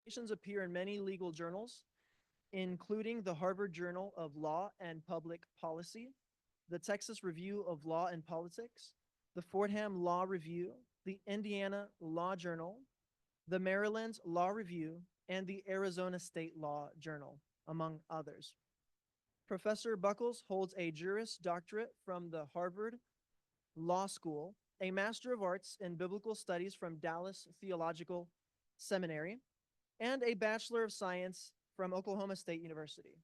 Publications appear in many legal journals, including the Harvard Journal of Law and Public Policy, the Texas Review of Law and Politics, the Fordham Law Review, the Indiana Law Journal, the Maryland Law Review, and the Arizona State Law Journal, among others. Professor Buckles holds a Juris Doctorate from the Harvard Law School, a Master of Arts in Biblical Studies from Dallas Theological Seminary, and a Bachelor of Science from Oklahoma State University.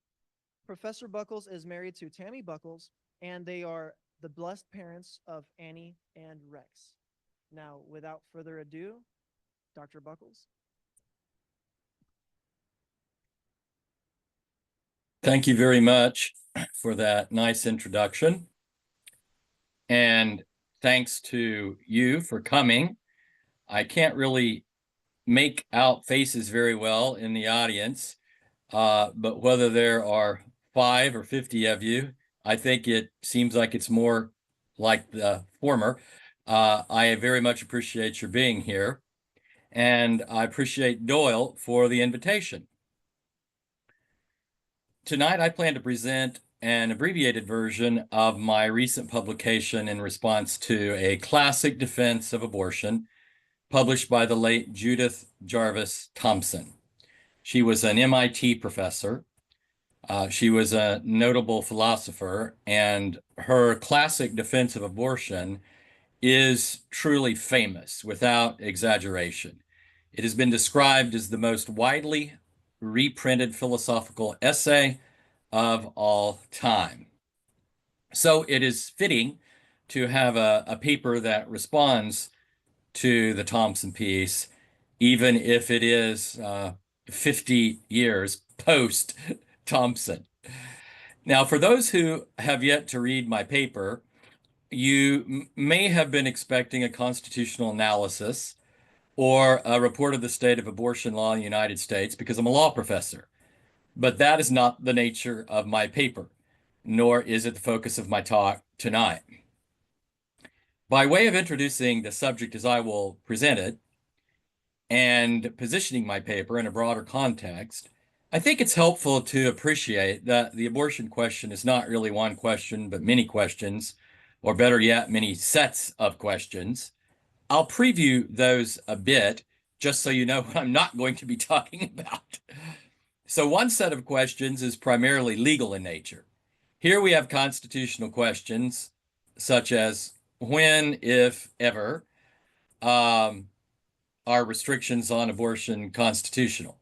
Professor Buckles is married to Tammy Buckles, and they are the blessed parents of Annie and Rex. Now, without further ado, Dr. Buckles. Thank you very much for that nice introduction. And thanks to you for coming. I can't really make out faces very well in the audience, but whether there are 5 or 50 of you, I think it seems like it's more like the former. I very much appreciate your being here, and I appreciate Doyle for the invitation. Tonight, I plan to present an abbreviated version of my recent publication in response to a classic defense of abortion published by the late Judith Jarvis Thompson. She was an MIT professor. She was a notable philosopher, and her classic defense of abortion is truly famous, without exaggeration. It has been described as the most widely reprinted philosophical essay of all time. So it is fitting to have a paper that responds to the Thompson piece, even if it is 50 years post Thompson. Now, for those who have yet to read my paper, you may have been expecting a constitutional analysis or a report of the state of abortion law in the United States because I'm a law professor. But that is not the nature of my paper, nor is it the focus of my talk tonight. By way of introducing the subject as I will present it and positioning my paper in a broader context, I think it's helpful to appreciate that the abortion question is not really one question, but many questions, or better yet, many sets of questions. I'll preview those a bit just so you know what I'm not going to be talking about. So one set of questions is primarily legal in nature. Here we have constitutional questions such as when, if ever, are restrictions on abortion constitutional?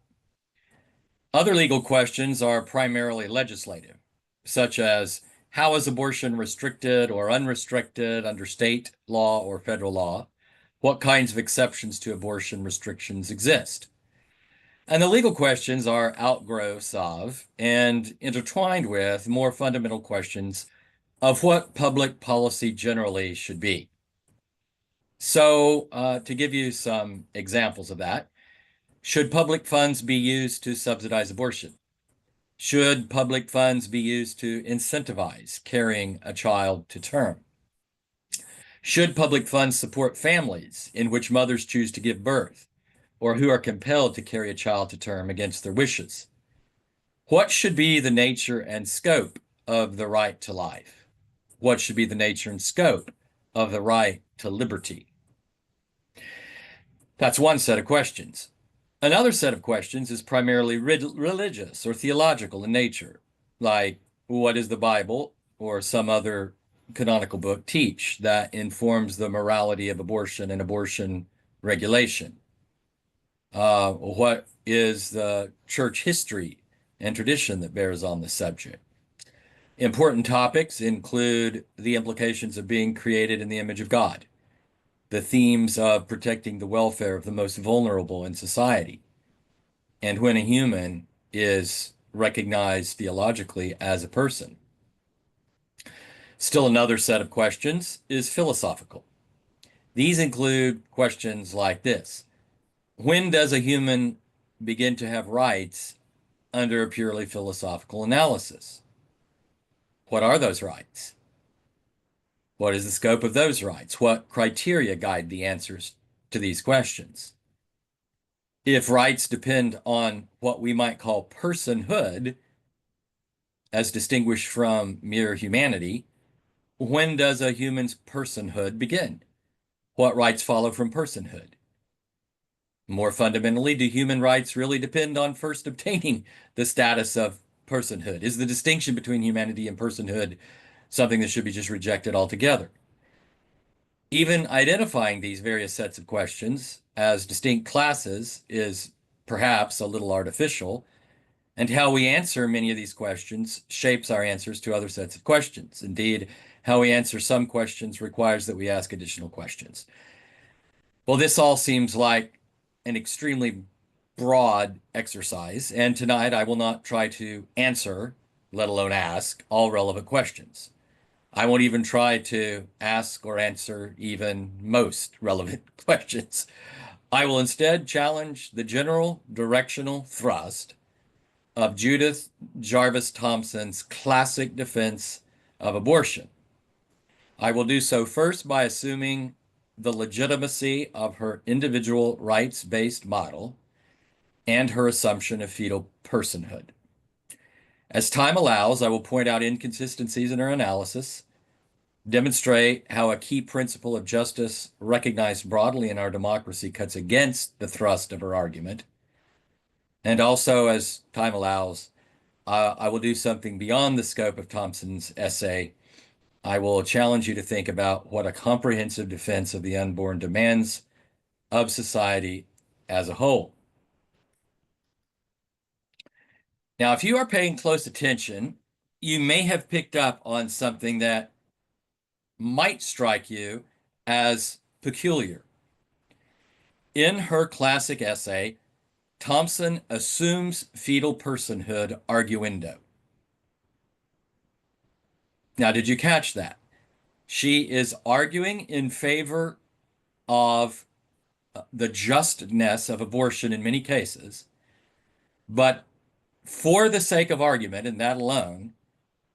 Other legal questions are primarily legislative, such as how is abortion restricted or unrestricted under state law or federal law? What kinds of exceptions to abortion restrictions exist? And the legal questions are outgrowths of and intertwined with more fundamental questions of what public policy generally should be. So, to give you some examples of that, should public funds be used to subsidize abortion? Should public funds be used to incentivize carrying a child to term? Should public funds support families in which mothers choose to give birth or who are compelled to carry a child to term against their wishes? What should be the nature and scope of the right to life? What should be the nature and scope of the right to liberty? That's one set of questions. Another set of questions is primarily religious or theological in nature, like what does the Bible or some other canonical book teach that informs the morality of abortion and abortion regulation? What is the church history and tradition that bears on the subject? Important topics include the implications of being created in the image of God, the themes of protecting the welfare of the most vulnerable in society, and when a human is recognized theologically as a person. Still another set of questions is philosophical. These include questions like this. When does a human begin to have rights under a purely philosophical analysis? What are those rights? What is the scope of those rights? What criteria guide the answers to these questions? If rights depend on what we might call personhood, as distinguished from mere humanity, when does a human's personhood begin? What rights follow from personhood? More fundamentally, do human rights really depend on first obtaining the status of personhood? Is the distinction between humanity and personhood something that should be just rejected altogether? Even identifying these various sets of questions as distinct classes is perhaps a little artificial, and how we answer many of these questions shapes our answers to other sets of questions. Indeed, how we answer some questions requires that we ask additional questions. Well, this all seems like an extremely broad exercise, and tonight I will not try to answer, let alone ask, all relevant questions. I won't even try to ask or answer even most relevant questions. I will instead challenge the general directional thrust of Judith Jarvis Thompson's classic defense of abortion. I will do so first by assuming the legitimacy of her individual rights-based model and her assumption of fetal personhood. As time allows, I will point out inconsistencies in her analysis, demonstrate how a key principle of justice recognized broadly in our democracy cuts against the thrust of her argument, and also, as time allows, I will do something beyond the scope of Thompson's essay. I will challenge you to think about what a comprehensive defense of the unborn demands of society as a whole. Now, if you are paying close attention, you may have picked up on something that might strike you as peculiar. In her classic essay, Thompson assumes fetal personhood arguendo. Now, did you catch that? She is arguing in favor of the justness of abortion in many cases, but for the sake of argument and that alone,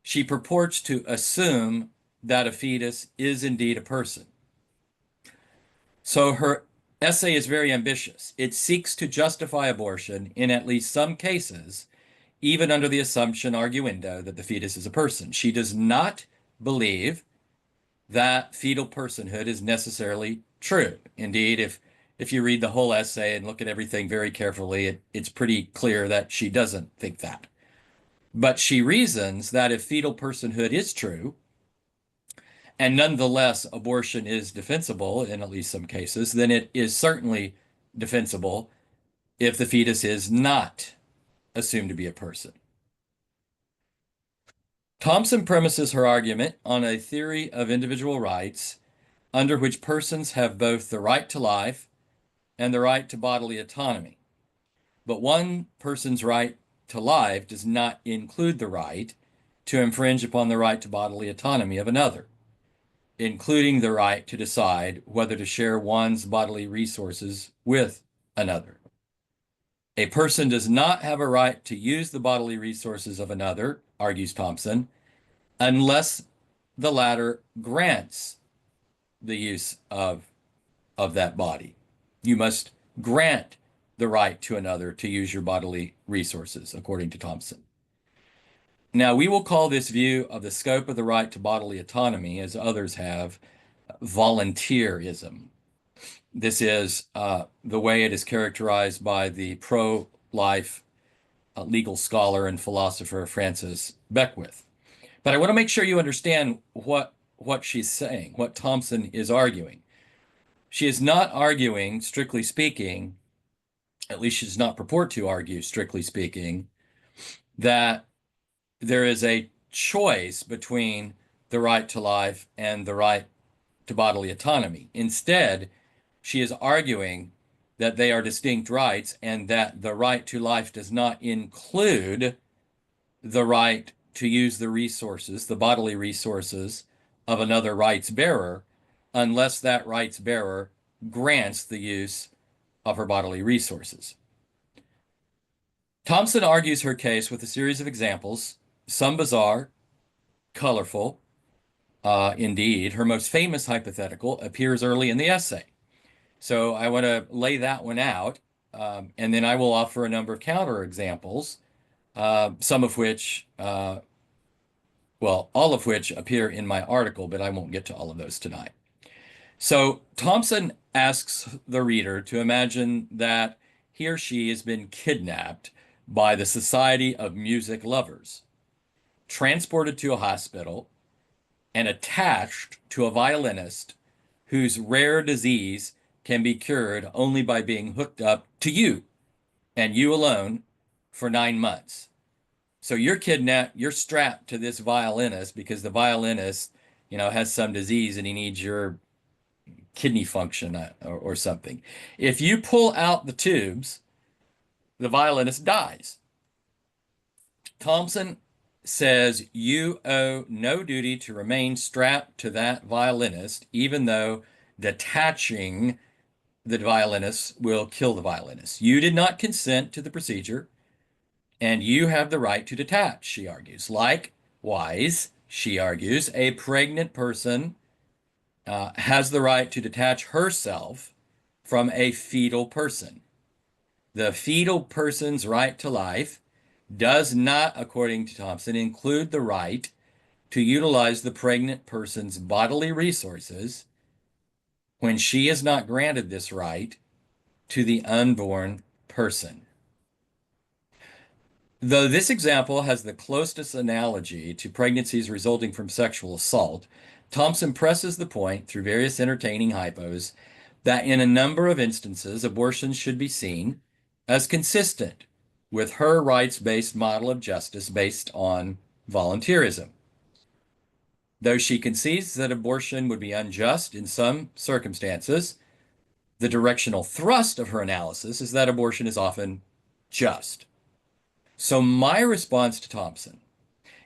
she purports to assume that a fetus is indeed a person. So her essay is very ambitious. It seeks to justify abortion in at least some cases, even under the assumption arguendo that the fetus is a person. She does not believe that fetal personhood is necessarily true. Indeed, if you read the whole essay and look at everything very carefully, it's pretty clear that she doesn't think that. But she reasons that if fetal personhood is true, and nonetheless abortion is defensible in at least some cases, then it is certainly defensible if the fetus is not assumed to be a person. Thompson premises her argument on a theory of individual rights under which persons have both the right to life and the right to bodily autonomy. But one person's right to life does not include the right to infringe upon the right to bodily autonomy of another, including the right to decide whether to share one's bodily resources with another. A person does not have a right to use the bodily resources of another, argues Thompson, unless the latter grants the use of that body. You must grant the right to another to use your bodily resources, according to Thompson. Now, we will call this view of the scope of the right to bodily autonomy, as others have, volunteerism. This is the way it is characterized by the pro-life legal scholar and philosopher Francis Beckwith. But I want to make sure you understand what she's saying, what Thompson is arguing. She is not arguing, strictly speaking, at least she does not purport to argue, strictly speaking, that there is a choice between the right to life and the right to bodily autonomy. Instead, she is arguing that they are distinct rights and that the right to life does not include the right to use the resources, the bodily resources of another rights bearer, unless that rights bearer grants the use of her bodily resources. Thompson argues her case with a series of examples, some bizarre, colorful. Indeed, her most famous hypothetical appears early in the essay. So I want to lay that one out And then I will offer a number of counterexamples, some of which, well, all of which appear in my article, but I won't get to all of those tonight. So Thompson asks the reader to imagine that he or she has been kidnapped by the Society of Music Lovers, transported to a hospital, and attached to a violinist whose rare disease can be cured only by being hooked up to you and you alone for 9 months. So you're kidnapped, you're strapped to this violinist because the violinist, has some disease and he needs your kidney function or something. If you pull out the tubes, the violinist dies. Thompson says you owe no duty to remain strapped to that violinist, even though detaching the violinist will kill the violinist. You did not consent to the procedure, and you have the right to detach, she argues. Likewise, she argues, a pregnant person has the right to detach herself from a fetal person. The fetal person's right to life does not, according to Thompson, include the right to utilize the pregnant person's bodily resources when she is not granted this right to the unborn person. Though this example has the closest analogy to pregnancies resulting from sexual assault, Thompson presses the point through various entertaining hypos that in a number of instances, abortion should be seen as consistent with her rights-based model of justice based on volunteerism. Though she concedes that abortion would be unjust in some circumstances, the directional thrust of her analysis is that abortion is often just. So my response to Thompson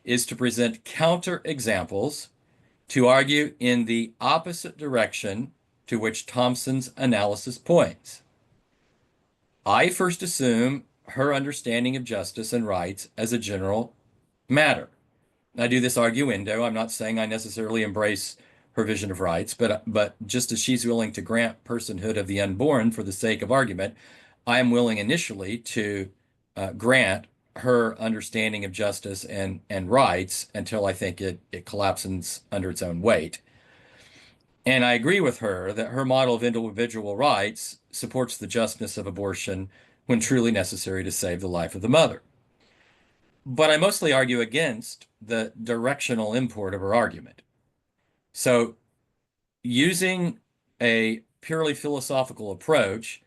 is to present counterexamples to argue in the opposite direction to which Thompson's analysis points. I first assume her understanding of justice and rights as a general matter. I do this arguendo. I'm not saying I necessarily embrace her vision of rights, but just as she's willing to grant personhood of the unborn for the sake of argument, I am willing initially to grant her understanding of justice and rights until I think it collapses under its own weight. And I agree with her that her model of individual rights supports the justness of abortion when truly necessary to save the life of the mother. But I mostly argue against the directional import of her argument. So, using a purely philosophical approach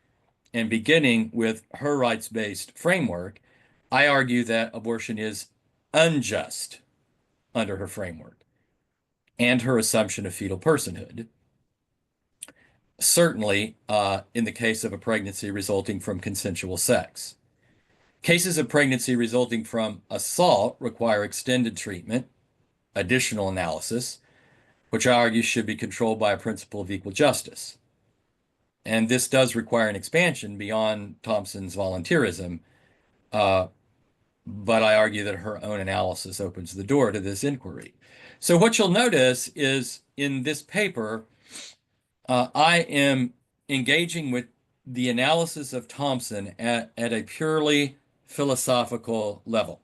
and beginning with her rights-based framework, I argue that abortion is unjust under her framework and her assumption of fetal personhood. Certainly, in the case of a pregnancy resulting from consensual sex. Cases of pregnancy resulting from assault require extended treatment, additional analysis, which I argue should be controlled by a principle of equal justice. And this does require an expansion beyond Thompson's volunteerism, but I argue that her own analysis opens the door to this inquiry. So what you'll notice is in this paper, I am engaging with the analysis of Thompson at a purely philosophical level.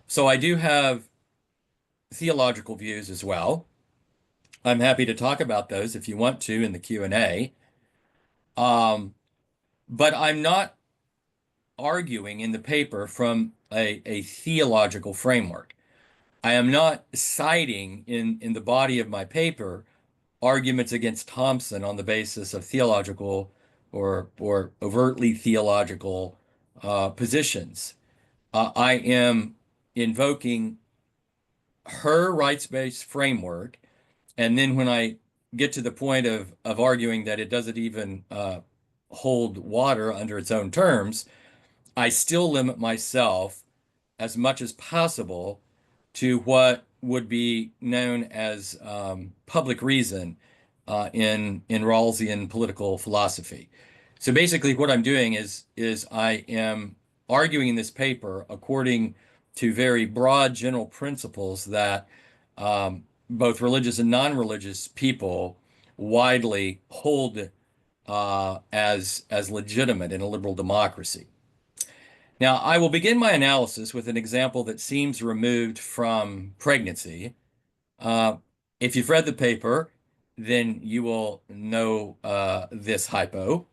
So I do have theological views as well. I'm happy to talk about those if you want to in the Q&A. But I'm not arguing in the paper from a theological framework. I am not citing in the body of my paper arguments against Thompson on the basis of theological or overtly theological positions. I am invoking her rights-based framework, and then when I get to the point of arguing that it doesn't even hold water under its own terms, I still limit myself as much as possible to what would be known as public reason in Rawlsian political philosophy. So basically, what I'm doing is I am arguing in this paper according to very broad general principles that both religious and non-religious people widely hold as legitimate in a liberal democracy. Now, I will begin my analysis with an example that seems removed from pregnancy. Uh, if you've read the paper, then you will know this hypo,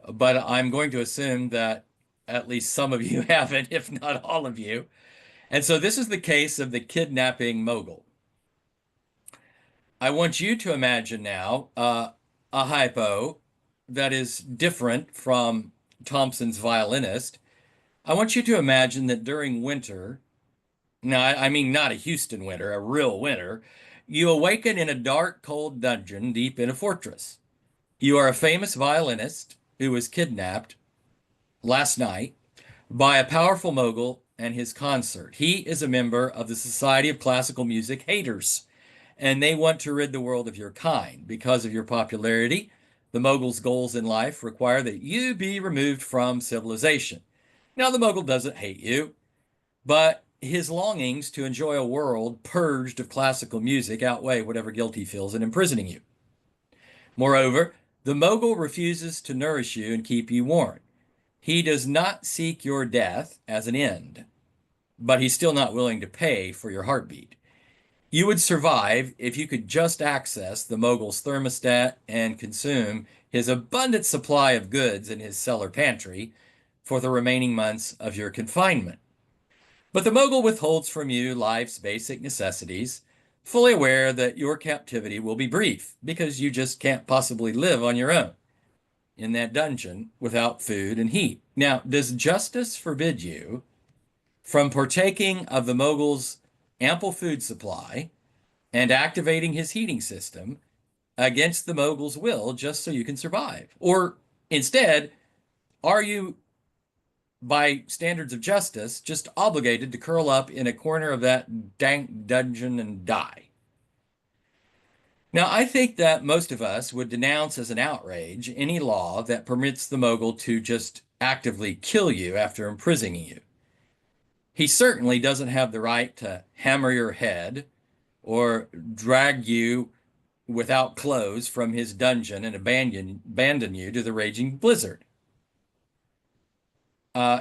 but I'm going to assume that at least some of you haven't, if not all of you. And so this is the case of the kidnapping mogul. I want you to imagine now a hypo that is different from Thompson's violinist. I want you to imagine that during winter, now I mean not a Houston winter, a real winter, you awaken in a dark, cold dungeon deep in a fortress. You are a famous violinist who was kidnapped last night by a powerful mogul and his consort. He is a member of the Society of Classical Music Haters, and they want to rid the world of your kind. Because of your popularity, the mogul's goals in life require that you be removed from civilization. Now, the mogul doesn't hate you, but his longings to enjoy a world purged of classical music outweigh whatever guilt he feels in imprisoning you. Moreover, the mogul refuses to nourish you and keep you warm. He does not seek your death as an end, but he's still not willing to pay for your heartbeat. You would survive if you could just access the mogul's thermostat and consume his abundant supply of goods in his cellar pantry for the remaining months of your confinement. But the mogul withholds from you life's basic necessities, fully aware that your captivity will be brief because you just can't possibly live on your own in that dungeon without food and heat. Now, does justice forbid you from partaking of the mogul's ample food supply and activating his heating system against the mogul's will just so you can survive? Or instead, are you, by standards of justice, just obligated to curl up in a corner of that dank dungeon and die? Now, I think that most of us would denounce as an outrage any law that permits the mogul to just actively kill you after imprisoning you. He certainly doesn't have the right to hammer your head or drag you without clothes from his dungeon and abandon you to the raging blizzard.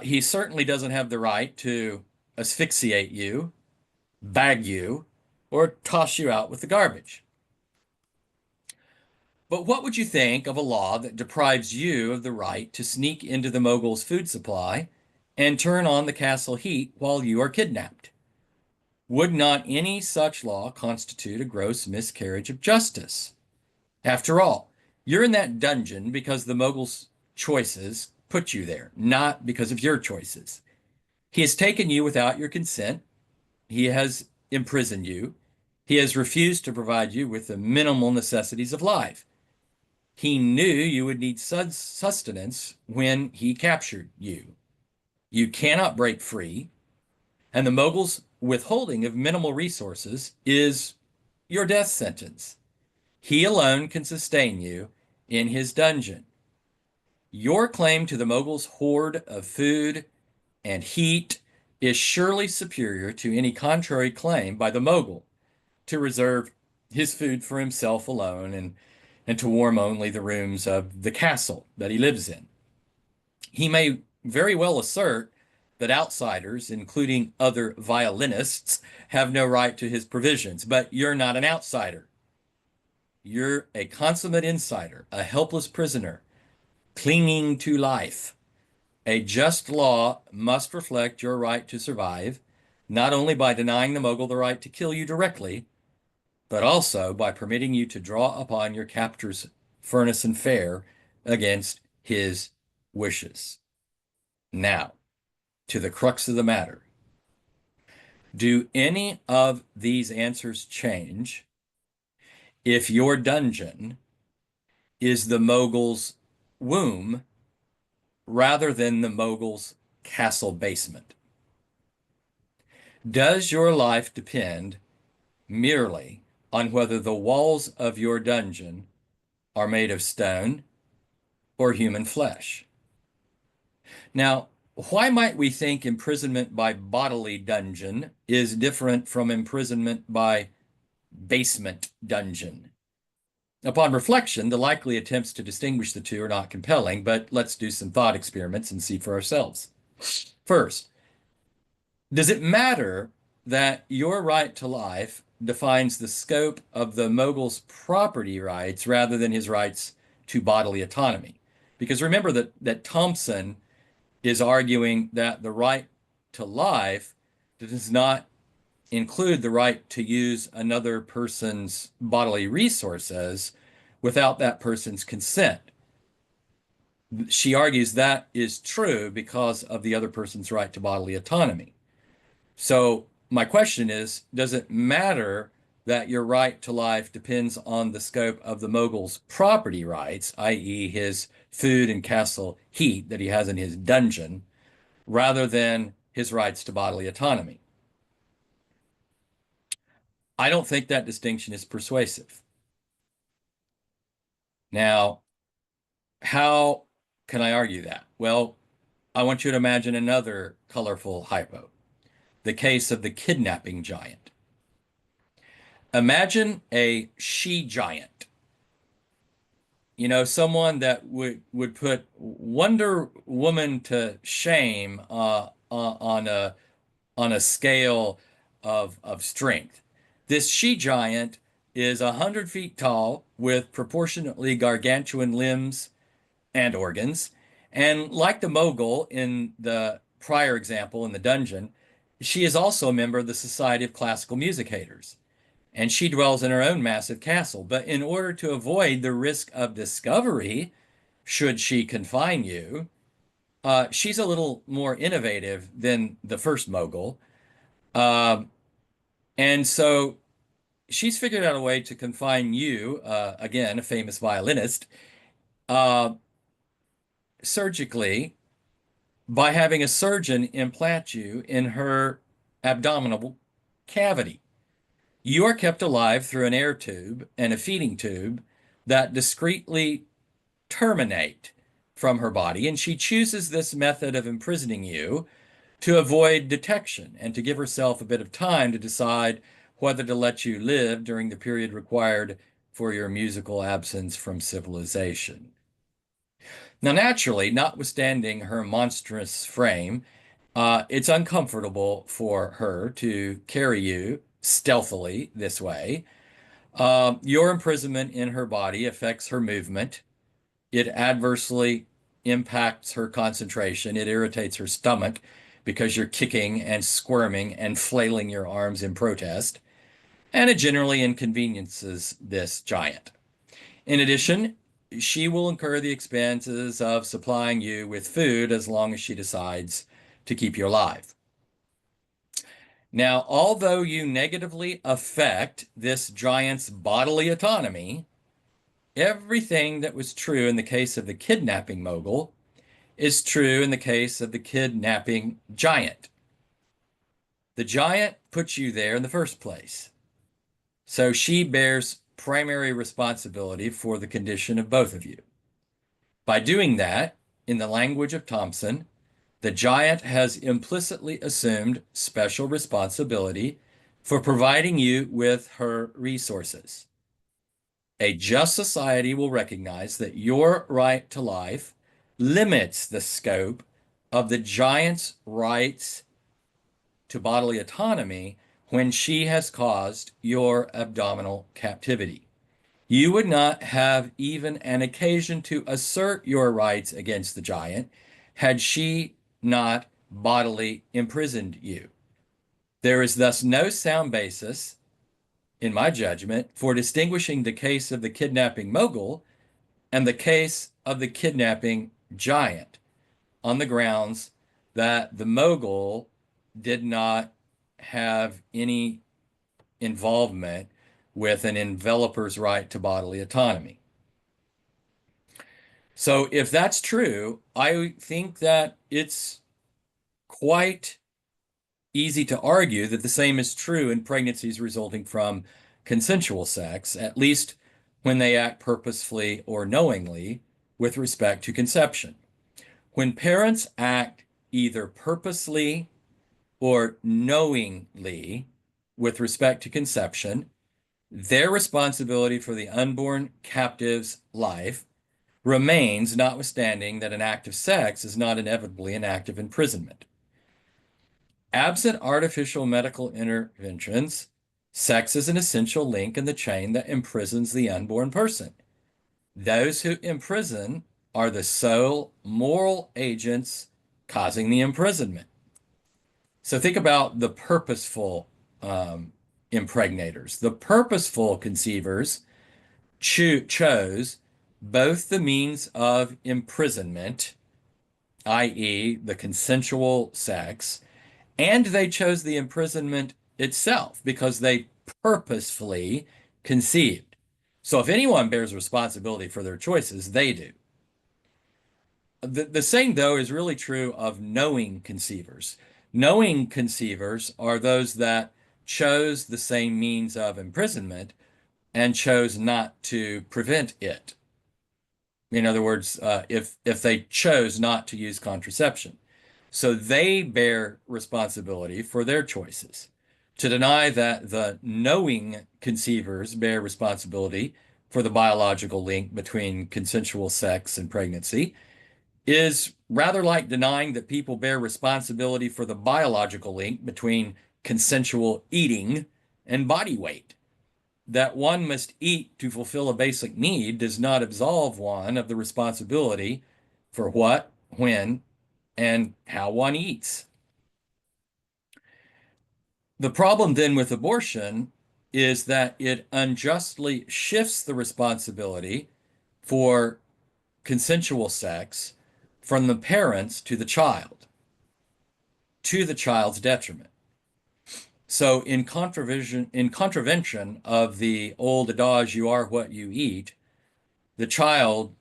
He certainly doesn't have the right to asphyxiate you, bag you, or toss you out with the garbage. But what would you think of a law that deprives you of the right to sneak into the mogul's food supply and turn on the castle heat while you are kidnapped? Would not any such law constitute a gross miscarriage of justice? After all, you're in that dungeon because the mogul's choices put you there, not because of your choices. He has taken you without your consent. He has imprisoned you. He has refused to provide you with the minimal necessities of life. He knew you would need sustenance when he captured you. You cannot break free, and the mogul's withholding of minimal resources is your death sentence. He alone can sustain you in his dungeon. Your claim to the mogul's hoard of food and heat is surely superior to any contrary claim by the mogul to reserve his food for himself alone and to warm only the rooms of the castle that he lives in. He may very well assert that outsiders, including other violinists, have no right to his provisions, but you're not an outsider. You're a consummate insider, a helpless prisoner, clinging to life. A just law must reflect your right to survive, not only by denying the mogul the right to kill you directly, but also by permitting you to draw upon your captor's furnace and fare against his wishes. Now, to the crux of the matter. Do any of these answers change if your dungeon is the mogul's womb rather than the mogul's castle basement? Does your life depend merely on whether the walls of your dungeon are made of stone or human flesh? Now, why might we think imprisonment by bodily dungeon is different from imprisonment by basement dungeon? Upon reflection, the likely attempts to distinguish the two are not compelling, but let's do some thought experiments and see for ourselves. First, does it matter that your right to life defines the scope of the mogul's property rights rather than his rights to bodily autonomy? Because remember that Thompson is arguing that the right to life does not include the right to use another person's bodily resources without that person's consent. She argues that is true because of the other person's right to bodily autonomy. So my question is, does it matter that your right to life depends on the scope of the mogul's property rights, i.e. his food and castle heat that he has in his dungeon, rather than his rights to bodily autonomy? I don't think that distinction is persuasive. Now, how can I argue that? Well, I want you to imagine another colorful hypo, the case of the kidnapping giant. Imagine a she giant, someone that would put Wonder Woman to shame on a scale of strength. This she giant is 100 feet tall with proportionately gargantuan limbs and organs. And like the mogul in the prior example in the dungeon, she is also a member of the Society of Classical Musicators. And she dwells in her own massive castle. But in order to avoid the risk of discovery, should she confine you, she's a little more innovative than the first mogul. Um, and so she's figured out a way to confine you, again, a famous violinist, uh, surgically by having a surgeon implant you in her abdominal cavity. You are kept alive through an air tube and a feeding tube that discreetly terminate from her body, and she chooses this method of imprisoning you to avoid detection and to give herself a bit of time to decide whether to let you live during the period required for your musical absence from civilization. Now, naturally, notwithstanding her monstrous frame, it's uncomfortable for her to carry you stealthily this way. Your imprisonment in her body affects her movement. It adversely impacts her concentration. It irritates her stomach because you're kicking and squirming and flailing your arms in protest. And it generally inconveniences this giant. In addition, she will incur the expenses of supplying you with food as long as she decides to keep you alive. Now, although you negatively affect this giant's bodily autonomy, everything that was true in the case of the kidnapping mogul is true in the case of the kidnapping giant. The giant puts you there in the first place. So she bears primary responsibility for the condition of both of you. By doing that, in the language of Thompson, the giant has implicitly assumed special responsibility for providing you with her resources. A just society will recognize that your right to life limits the scope of the giant's rights to bodily autonomy when she has caused your abdominal captivity. You would not have even an occasion to assert your rights against the giant had she not bodily imprisoned you. There is thus no sound basis, in my judgment, for distinguishing the case of the kidnapping mogul and the case of the kidnapping giant on the grounds that the mogul did not have any involvement with an enveloper's right to bodily autonomy. So if that's true, I think that it's quite easy to argue that the same is true in pregnancies resulting from consensual sex, at least when they act purposefully or knowingly with respect to conception. When parents act either purposely or knowingly with respect to conception, their responsibility for the unborn captive's life remains, notwithstanding that an act of sex is not inevitably an act of imprisonment. Absent artificial medical interventions, sex is an essential link in the chain that imprisons the unborn person. Those who imprison are the sole moral agents causing the imprisonment. So think about the purposeful impregnators. The purposeful conceivers chose both the means of imprisonment, i.e., the consensual sex, and they chose the imprisonment itself because they purposefully conceived. So if anyone bears responsibility for their choices, they do. The same, though, is really true of knowing conceivers. Knowing conceivers are those that chose the same means of imprisonment and chose not to prevent it. In other words, if they chose not to use contraception. So they bear responsibility for their choices. To deny that the knowing conceivers bear responsibility for the biological link between consensual sex and pregnancy is rather like denying that people bear responsibility for the biological link between consensual eating and body weight. That one must eat to fulfill a basic need does not absolve one of the responsibility for what, when, and how one eats. The problem then with abortion is that it unjustly shifts the responsibility for consensual sex from the parents to the child's detriment. So in contravention of the old adage, you are what you eat, the child,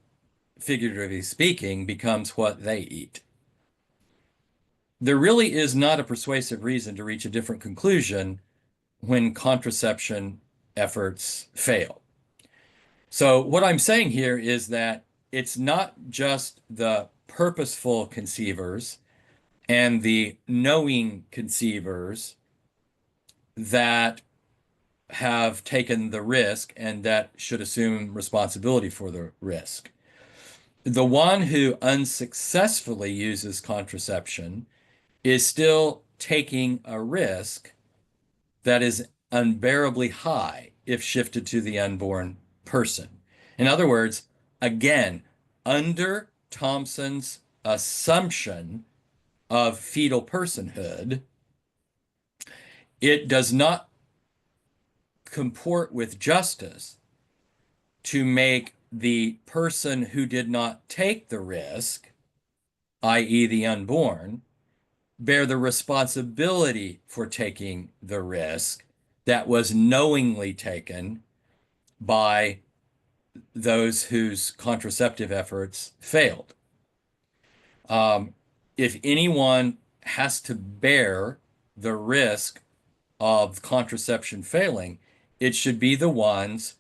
figuratively speaking, becomes what they eat. There really is not a persuasive reason to reach a different conclusion when contraception efforts fail. So what I'm saying here is that it's not just the purposeful conceivers and the knowing conceivers that have taken the risk and that should assume responsibility for the risk. The one who unsuccessfully uses contraception is still taking a risk that is unbearably high if shifted to the unborn person. In other words, again, under Thompson's assumption of fetal personhood, it does not comport with justice to make the person who did not take the risk, i.e., the unborn, bear the responsibility for taking the risk that was knowingly taken by those whose contraceptive efforts failed. If anyone has to bear the risk of contraception failing, it should be the ones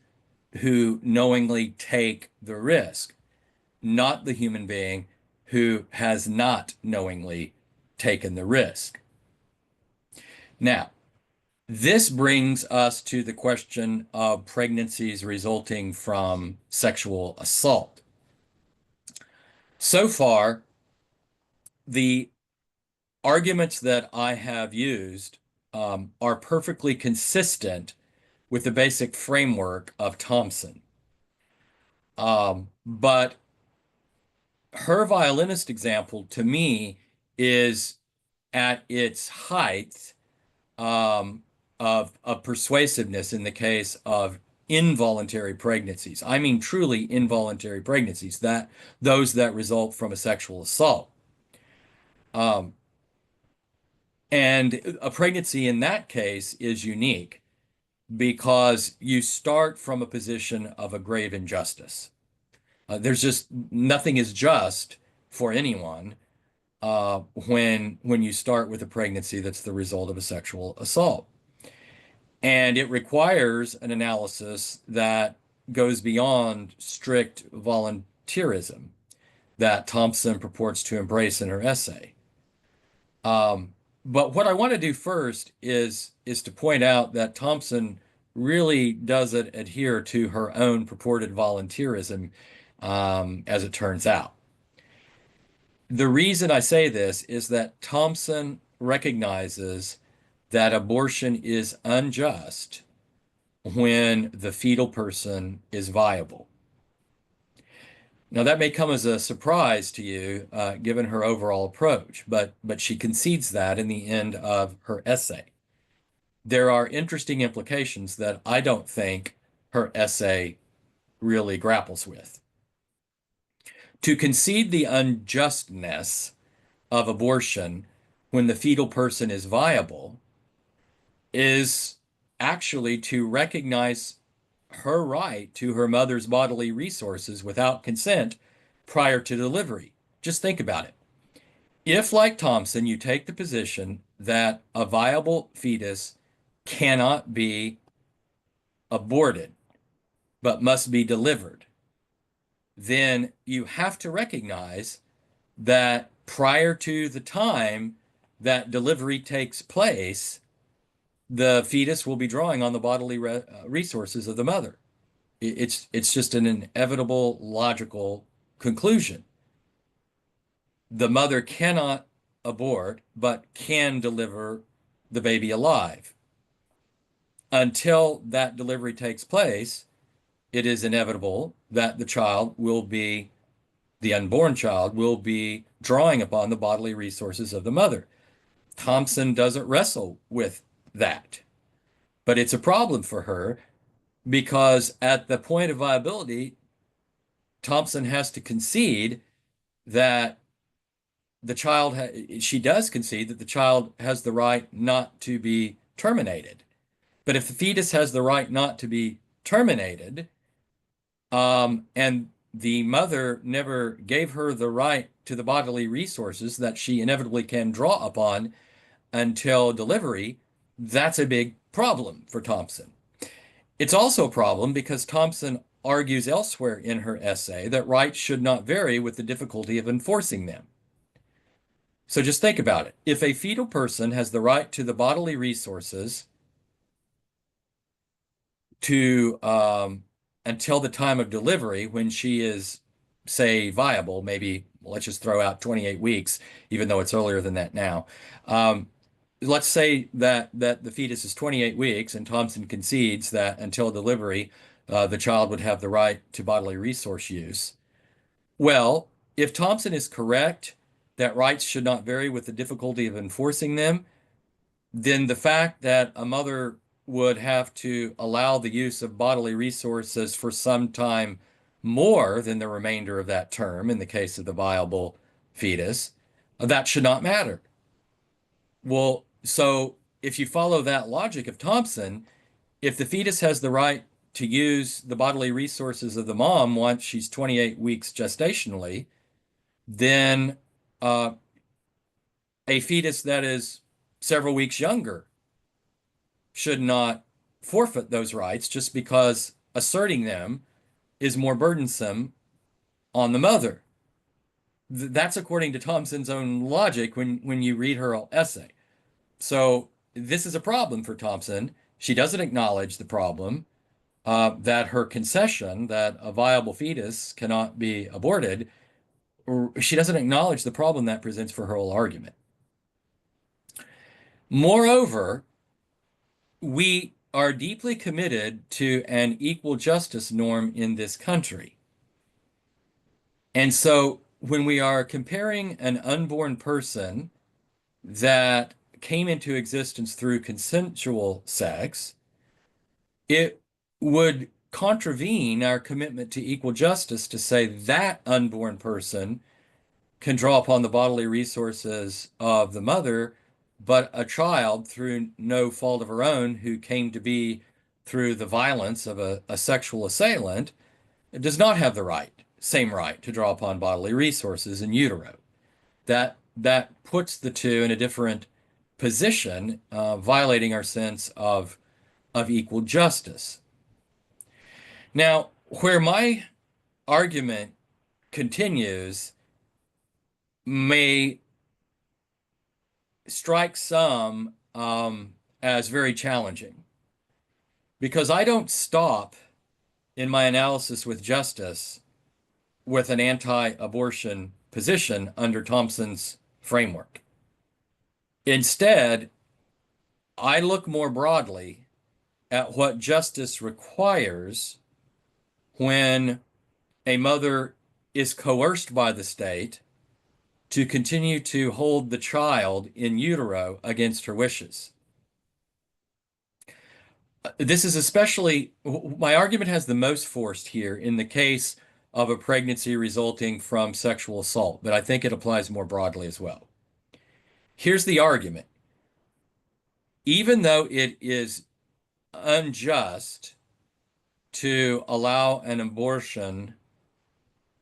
who knowingly take the risk, not the human being who has not knowingly taken the risk. Now, this brings us to the question of pregnancies resulting from sexual assault. So far, the arguments that I have used are perfectly consistent with the basic framework of Thompson. But her violinist example, to me, is at its height of persuasiveness in the case of involuntary pregnancies. I mean, truly involuntary pregnancies, that those that result from a sexual assault. Um, and a pregnancy in that case is unique because you start from a position of a grave injustice. There's just nothing is just for anyone when you start with a pregnancy that's the result of a sexual assault. And it requires an analysis that goes beyond strict volunteerism that Thompson purports to embrace in her essay. But what I want to do first is to point out that Thompson really doesn't adhere to her own purported volunteerism, as it turns out. The reason I say this is that Thompson recognizes that abortion is unjust when the fetal person is viable. Now, that may come as a surprise to you, given her overall approach, but she concedes that in the end of her essay. There are interesting implications that I don't think her essay really grapples with. To concede the unjustness of abortion when the fetal person is viable is actually to recognize her right to her mother's bodily resources without consent prior to delivery. Just think about it. If, like Thompson, you take the position that a viable fetus cannot be aborted but must be delivered, then you have to recognize that prior to the time that delivery takes place, the fetus will be drawing on the bodily resources of the mother. It's just an inevitable logical conclusion. The mother cannot abort, but can deliver the baby alive. Until that delivery takes place, it is inevitable that the unborn child will be drawing upon the bodily resources of the mother. Thompson doesn't wrestle with that, but it's a problem for her because at the point of viability, Thompson has to concede that she does concede that the child has the right not to be terminated. But if the fetus has the right not to be terminated, and the mother never gave her the right to the bodily resources that she inevitably can draw upon until delivery, that's a big problem for Thompson. It's also a problem because Thompson argues elsewhere in her essay that rights should not vary with the difficulty of enforcing them. So just think about it. If a fetal person has the right to the bodily resources to until the time of delivery, when she is, say, viable, maybe let's just throw out 28 weeks, even though it's earlier than that now. Let's say that the fetus is 28 weeks, and Thompson concedes that until delivery, the child would have the right to bodily resource use. Well, if Thompson is correct that rights should not vary with the difficulty of enforcing them, then the fact that a mother would have to allow the use of bodily resources for some time more than the remainder of that term in the case of the viable fetus, that should not matter. Well, so if you follow that logic of Thompson, if the fetus has the right to use the bodily resources of the mom once she's 28 weeks gestationally, then uh, a fetus that is several weeks younger should not forfeit those rights just because asserting them is more burdensome on the mother. That's according to Thompson's own logic when you read her essay. So this is a problem for Thompson. She doesn't acknowledge the problem, that her concession that a viable fetus cannot be aborted, she doesn't acknowledge the problem that presents for her whole argument. Moreover, we are deeply committed to an equal justice norm in this country. And so when we are comparing an unborn person that came into existence through consensual sex, it would contravene our commitment to equal justice to say that unborn person can draw upon the bodily resources of the mother, but a child through no fault of her own who came to be through the violence of a sexual assailant does not have the same right to draw upon bodily resources in utero. That puts the two in a different position, violating our sense of equal justice. Now, where my argument continues may strike some as very challenging because I don't stop in my analysis with justice with an anti-abortion position under Thompson's framework. Instead, I look more broadly at what justice requires when a mother is coerced by the state to continue to hold the child in utero against her wishes. This is especially, my argument has the most force here in the case of a pregnancy resulting from sexual assault, but I think it applies more broadly as well. Here's the argument. Even though it is unjust to allow an abortion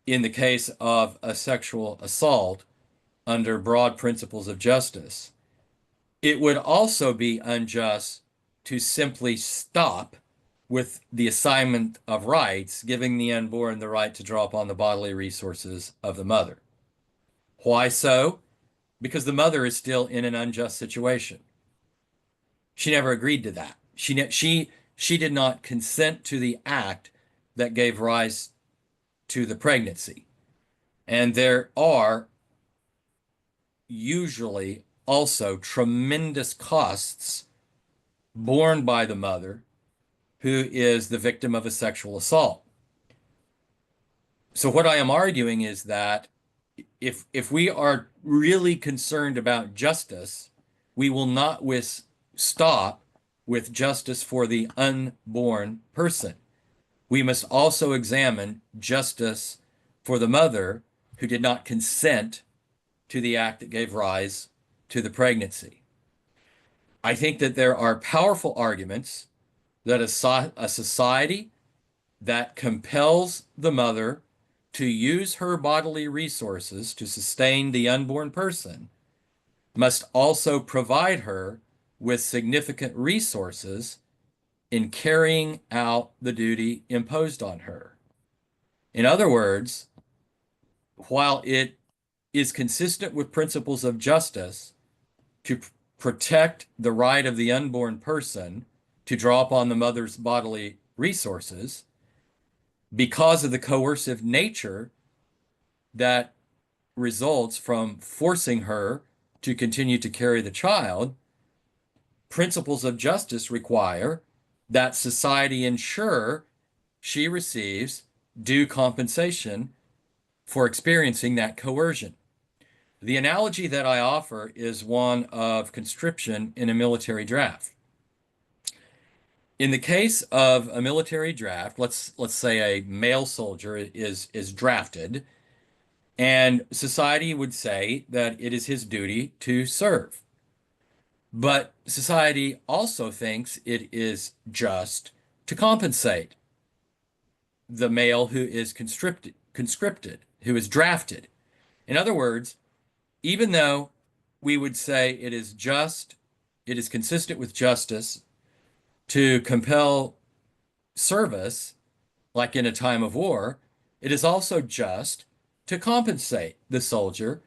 in the case of a sexual assault under broad principles of justice, it would also be unjust to simply stop with the assignment of rights, giving the unborn the right to draw upon the bodily resources of the mother. Why so? Because the mother is still in an unjust situation. She never agreed to that. She did not consent to the act that gave rise to the pregnancy. And there are usually also tremendous costs borne by the mother who is the victim of a sexual assault. So what I am arguing is that if we are really concerned about justice, we will not stop with justice for the unborn person. We must also examine justice for the mother who did not consent to the act that gave rise to the pregnancy. I think that there are powerful arguments that a society that compels the mother to use her bodily resources to sustain the unborn person must also provide her with significant resources in carrying out the duty imposed on her. In other words, while it is consistent with principles of justice to protect the right of the unborn person to draw upon the mother's bodily resources, because of the coercive nature that results from forcing her to continue to carry the child, principles of justice require that society ensure she receives due compensation for experiencing that coercion. The analogy that I offer is one of conscription in a military draft. In the case of a military draft, let's say a male soldier is drafted, and society would say that it is his duty to serve. But society also thinks it is just to compensate the male who is conscripted, who is drafted. In other words, even though we would say it is just, it is consistent with justice to compel service, like in a time of war, it is also just to compensate the soldier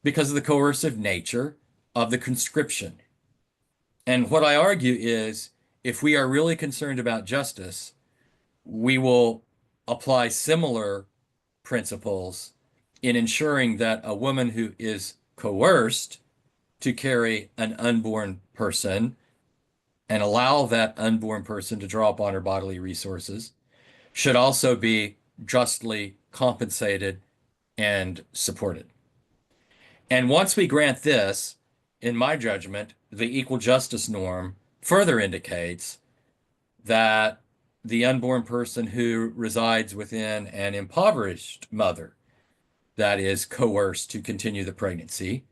because of the coercive nature of the conscription. And what I argue is, if we are really concerned about justice, we will apply similar principles in ensuring that a woman who is coerced to carry an unborn person and allow that unborn person to draw upon her bodily resources should also be justly compensated and supported. And once we grant this, in my judgment, the equal justice norm further indicates that the unborn person who resides within an impoverished mother that is coerced to continue the pregnancy,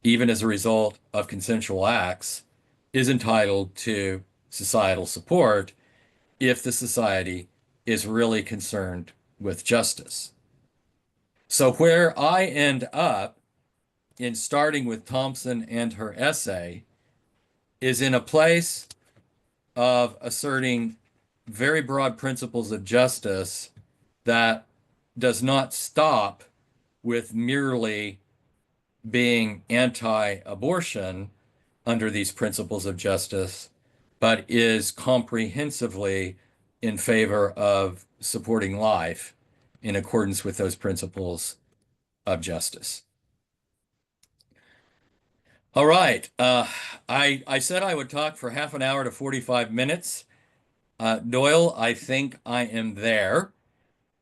even as a result of consensual acts, is entitled to societal support if the society is really concerned with justice. So where I end up in starting with Thompson and her essay is in a place of asserting very broad principles of justice that does not stop with merely being anti-abortion under these principles of justice, but is comprehensively in favor of supporting life in accordance with those principles of justice. All right. I said I would talk for half an hour to 45 minutes. Doyle, I think I am there.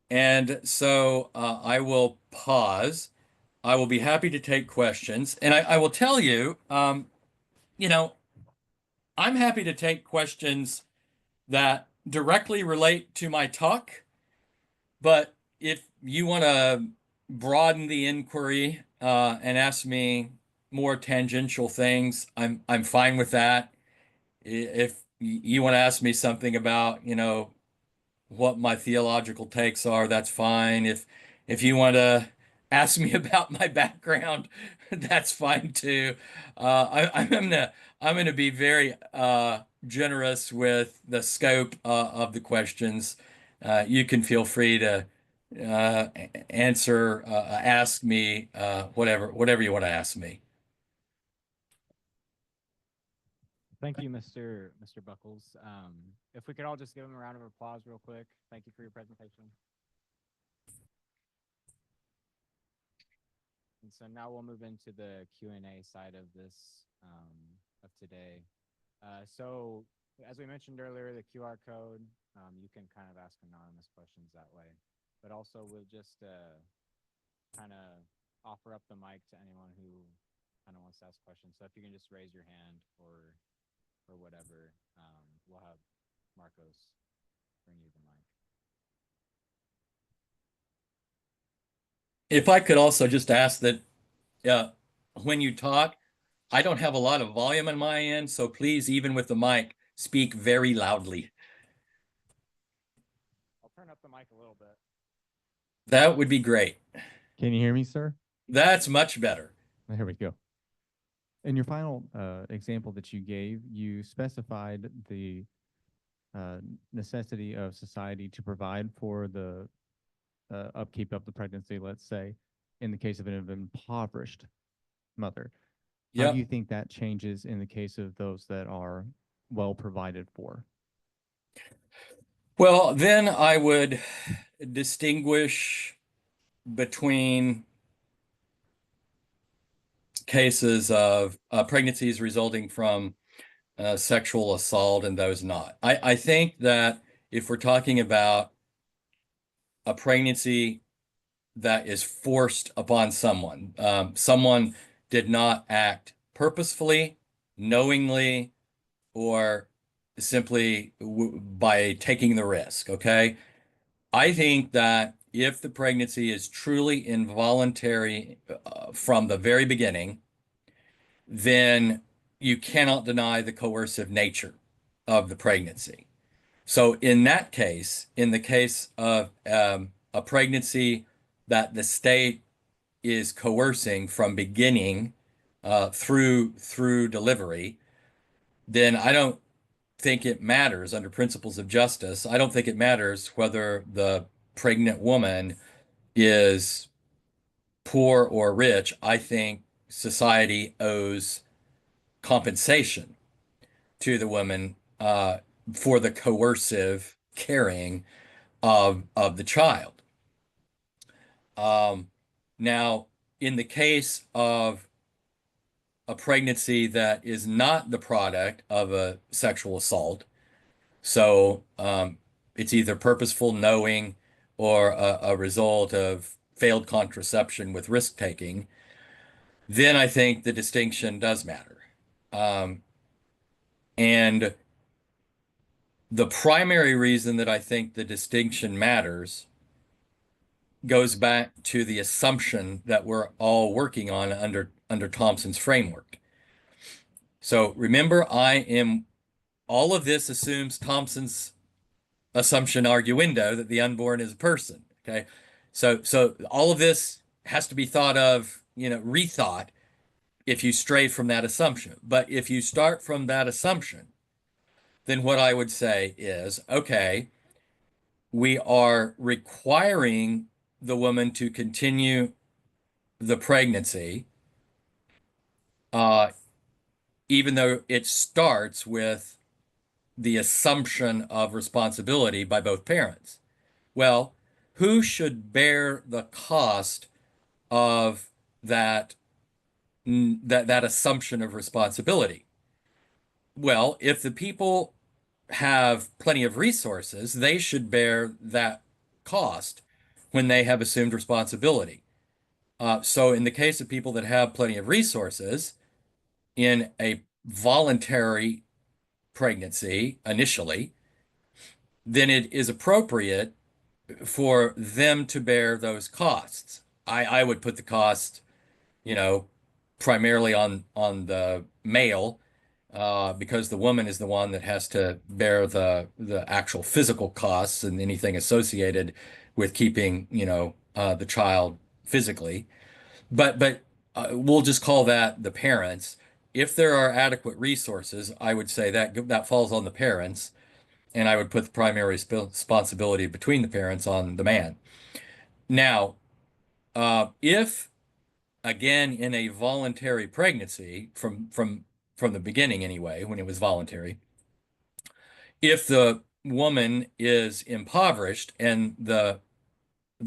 And so I will pause. I will be happy to take questions. And I will tell you, you know, I'm happy to take questions that directly relate to my talk. But if you want to broaden the inquiry and ask me more tangential things, I'm fine with that. If you want to ask me something about, what my theological takes are, that's fine. If you want to ask me about my background, that's fine too. I'm gonna be very generous with the scope of the questions. You can feel free to ask me whatever you want to ask me. Thank you, Mr. Buckles. If we could all just give him a round of applause real quick. Thank you for your presentation. And so now we'll move into the Q&A side of this, of today. So as we mentioned earlier, the QR code, you can kind of ask anonymous questions that way. But also we'll just kind of offer up the mic to anyone who kind of wants to ask questions. So if you can just raise your hand or whatever, we'll have Marcos bring you the mic. If I could also just ask that when you talk, I don't have a lot of volume on my end, so please, even with the mic, speak very loudly. I'll turn up the mic a little bit. That would be great. Can you hear me, sir? That's much better. Here we go. In your final example that you gave, you specified the necessity of society to provide for the upkeep of the pregnancy, let's say, in the case of an impoverished mother. How Yep. do you think that changes in the case of those that are well provided for? Well, then I would distinguish between cases of pregnancies resulting from sexual assault and those not. I think that if we're talking about a pregnancy that is forced upon someone, someone did not act purposefully, knowingly, or simply by taking the risk, okay? I think that if the pregnancy is truly involuntary from the very beginning, then you cannot deny the coercive nature of the pregnancy. So in that case, in the case of a pregnancy that the state is coercing from beginning through delivery, then I don't think it matters under principles of justice. I don't think it matters whether the pregnant woman is poor or rich. I think society owes compensation to the woman for the coercive carrying of the child. Now, in the case of a pregnancy that is not the product of a sexual assault, so it's either purposeful, knowing, or a result of failed contraception with risk taking, then I think the distinction does matter. And the primary reason that I think the distinction matters goes back to the assumption that we're all working on under Thompson's framework. So remember, all of this assumes Thompson's assumption arguendo that the unborn is a person. Okay. So all of this has to be thought of, rethought if you stray from that assumption. But if you start from that assumption, then what I would say is, okay, we are requiring the woman to continue the pregnancy, even though it starts with the assumption of responsibility by both parents. Well, who should bear the cost of that that assumption of responsibility? Well, if the people have plenty of resources, they should bear that cost when they have assumed responsibility. So in the case of people that have plenty of resources in a voluntary pregnancy initially, then it is appropriate for them to bear those costs. I would put the cost, you know, primarily on the male, because the woman is the one that has to bear the actual physical costs and anything associated with keeping, the child physically. But we'll just call that the parents. If there are adequate resources, I would say that that falls on the parents, and I would put the primary responsibility between the parents on the man. Now, if again in a voluntary pregnancy from the beginning anyway, when it was voluntary, if the woman is impoverished and the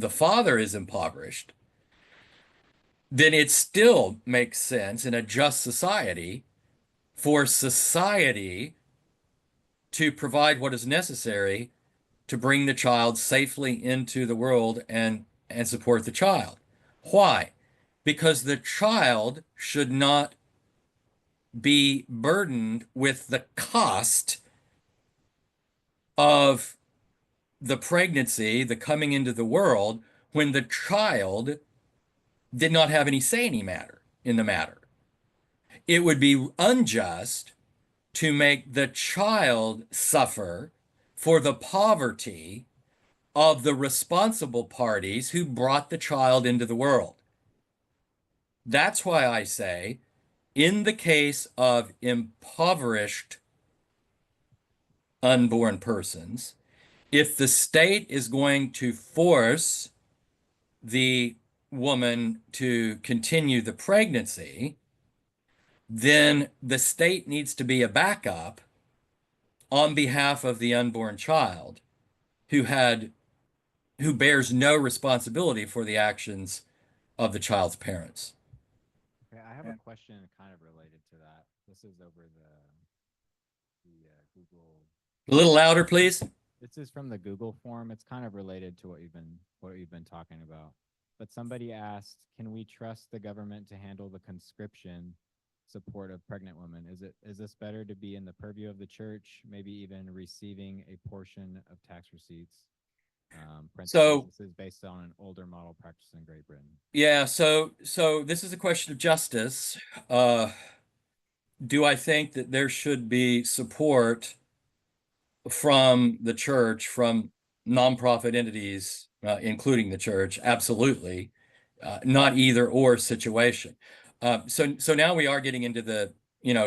father is impoverished, then it still makes sense in a just society for society to provide what is necessary to bring the child safely into the world and support the child. Why? Because the child should not be burdened with the cost of the pregnancy, the coming into the world, when the child did not have any say in the matter. It would be unjust to make the child suffer for the poverty of the responsible parties who brought the child into the world. That's why I say, in the case of impoverished unborn persons, if the state is going to force the woman to continue the pregnancy, then the state needs to be a backup on behalf of the unborn child who bears no responsibility for the actions of the child's parents. Okay, I have a question kind of related to that. This is over the Google. A little louder, please. This is from the Google form. It's kind of related to what you've been talking about. But somebody asked, can we trust the government to handle the conscription support of pregnant women? Is this better to be in the purview of the church, maybe even receiving a portion of tax receipts? So this is based on an older model practice in Great Britain. Yeah, so this is a question of justice. Do I think that there should be support from the church, from nonprofit entities, including the church? Absolutely. Not either or situation. So now we are getting into the,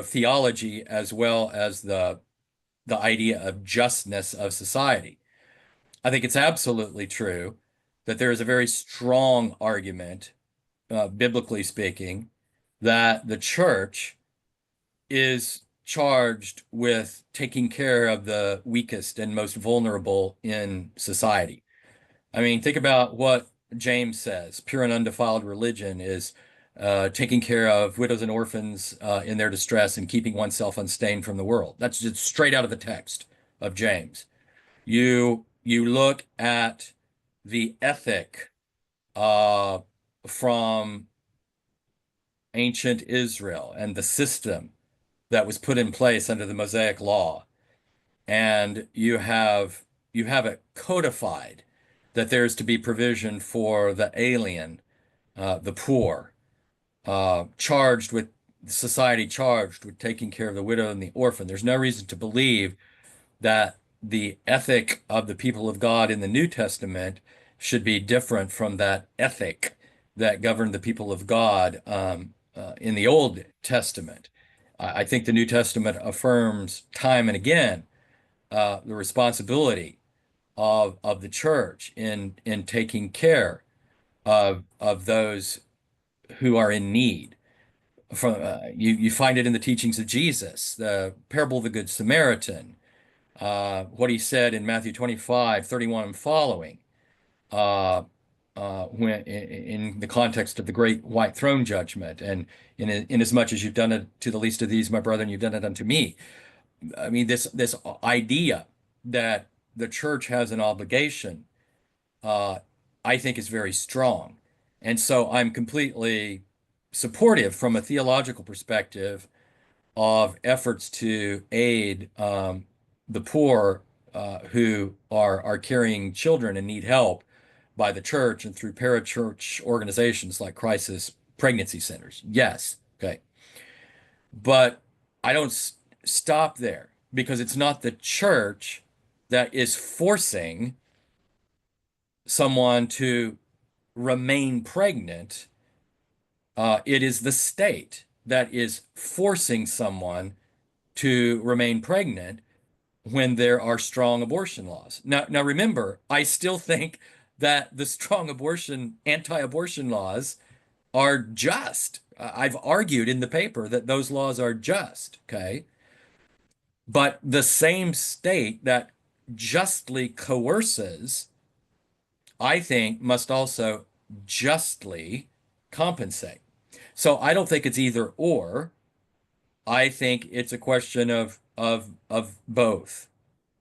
theology as well as the idea of justness of society. I think it's absolutely true that there is a very strong argument, biblically speaking, that the church is charged with taking care of the weakest and most vulnerable in society. I mean, think about what James says. Pure and undefiled religion is taking care of widows and orphans in their distress and keeping oneself unstained from the world. That's just straight out of the text of James. You look at the ethic from ancient Israel and the system that was put in place under the Mosaic Law, and you have it codified that there's to be provision for the alien, the poor, charged with society charged with taking care of the widow and the orphan. There's no reason to believe that the ethic of the people of God in the New Testament should be different from that ethic that governed the people of God in the Old Testament. I think the New Testament affirms time and again the responsibility of the church in taking care of those who are in need. You find it in the teachings of Jesus, the parable of the Good Samaritan, what he said in Matthew 25:31 and following, when in the context of the great white throne judgment, and in as much as you've done it to the least of these, my brethren, you've done it unto me. I mean, this idea that the church has an obligation, uh, I think is very strong. And so I'm completely supportive from a theological perspective of efforts to aid the poor who are carrying children and need help by the church and through parachurch organizations like crisis pregnancy centers. Yes, okay. But I don't stop there, because it's not the church that is forcing someone to remain pregnant. It is the state that is forcing someone to remain pregnant when there are strong abortion laws. Now remember, I still think that the strong anti-abortion laws are just. I've argued in the paper that those laws are just, okay? But the same state that justly coerces, I think, must also justly compensate. So I don't think it's either or. I think it's a question of both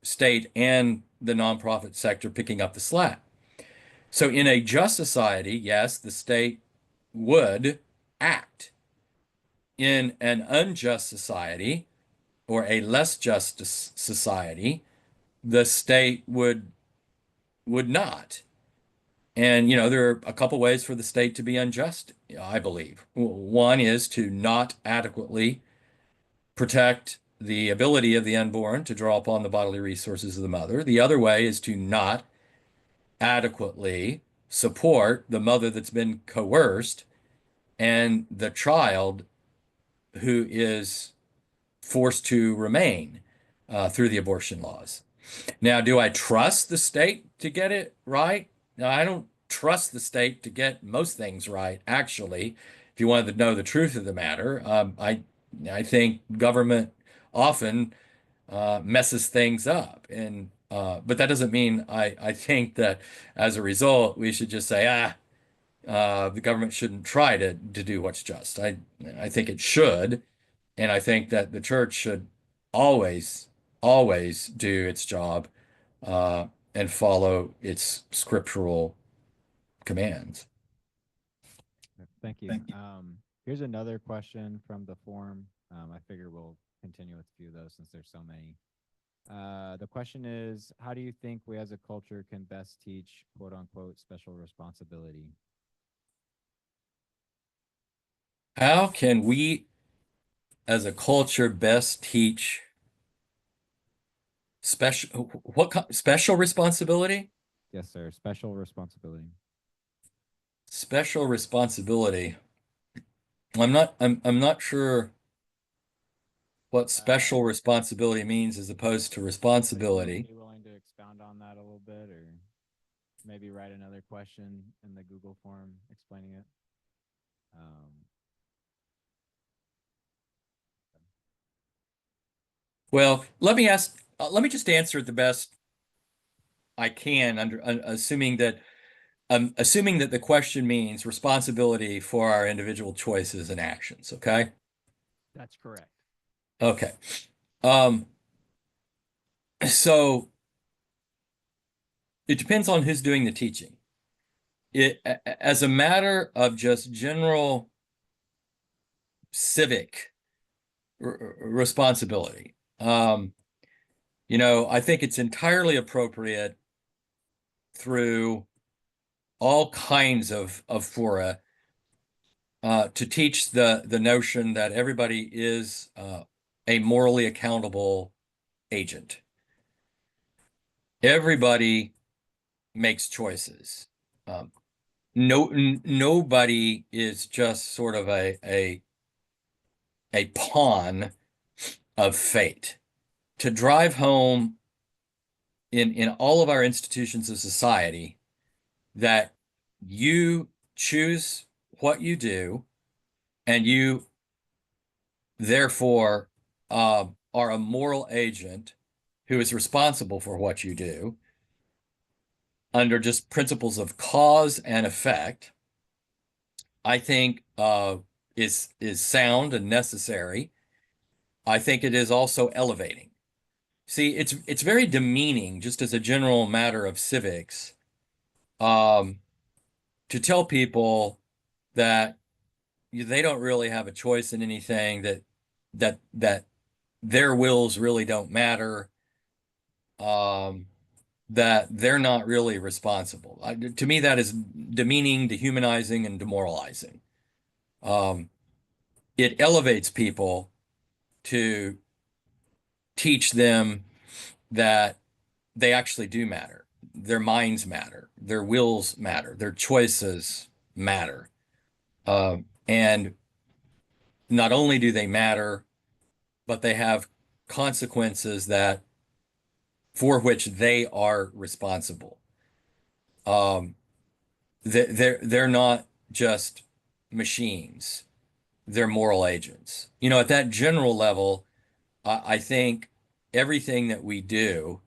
state and the nonprofit sector picking up the slack. So in a just society, yes, the state would act. In an unjust society or a less just society, the state would not. And there are a couple ways for the state to be unjust, I believe. One is to not adequately protect the ability of the unborn to draw upon the bodily resources of the mother. The other way is to not adequately support the mother that's been coerced and the child who is forced to remain through the abortion laws. Now, do I trust the state to get it right? No, I don't trust the state to get most things right, actually. If you wanted to know the truth of the matter, I think government often messes things up. But that doesn't mean I think that as a result, we should just say, the government shouldn't try to do what's just. I think it should. And I think that the church should always, always do its job and follow its scriptural commands. Thank you. Here's another question from the forum. I figure we'll continue with a few of those since there's so many. The question is, how do you think we as a culture can best teach quote unquote special responsibility? How can we as a culture best teach special responsibility? Yes, sir. Special responsibility. Special responsibility. I'm not sure what special responsibility means as opposed to responsibility. Be willing to expound on that a little bit, or maybe write another question in the Google form explaining it. Well, let me just answer it the best I can assuming that the question means responsibility for our individual choices and actions, okay? That's correct. Okay. So it depends on who's doing the teaching. As a matter of just general civic responsibility, I think it's entirely appropriate through all kinds of fora to teach the notion that everybody is a morally accountable agent. Everybody makes choices. Nobody is just sort of a pawn of fate. To drive home in all of our institutions of society that you choose what you do, and you therefore are a moral agent who is responsible for what you do under just principles of cause and effect, I think is sound and necessary. I think it is also elevating. See, it's very demeaning, just as a general matter of civics, to tell people that they don't really have a choice in anything, that their wills really don't matter, that they're not really responsible. To me, that is demeaning, dehumanizing, and demoralizing. It elevates people to teach them that they actually do matter. Their minds matter. Their wills matter. Their choices matter. And not only do they matter, but they have consequences that for which they are responsible. They're not just machines. They're moral agents. You know, at that general level, I think everything that we do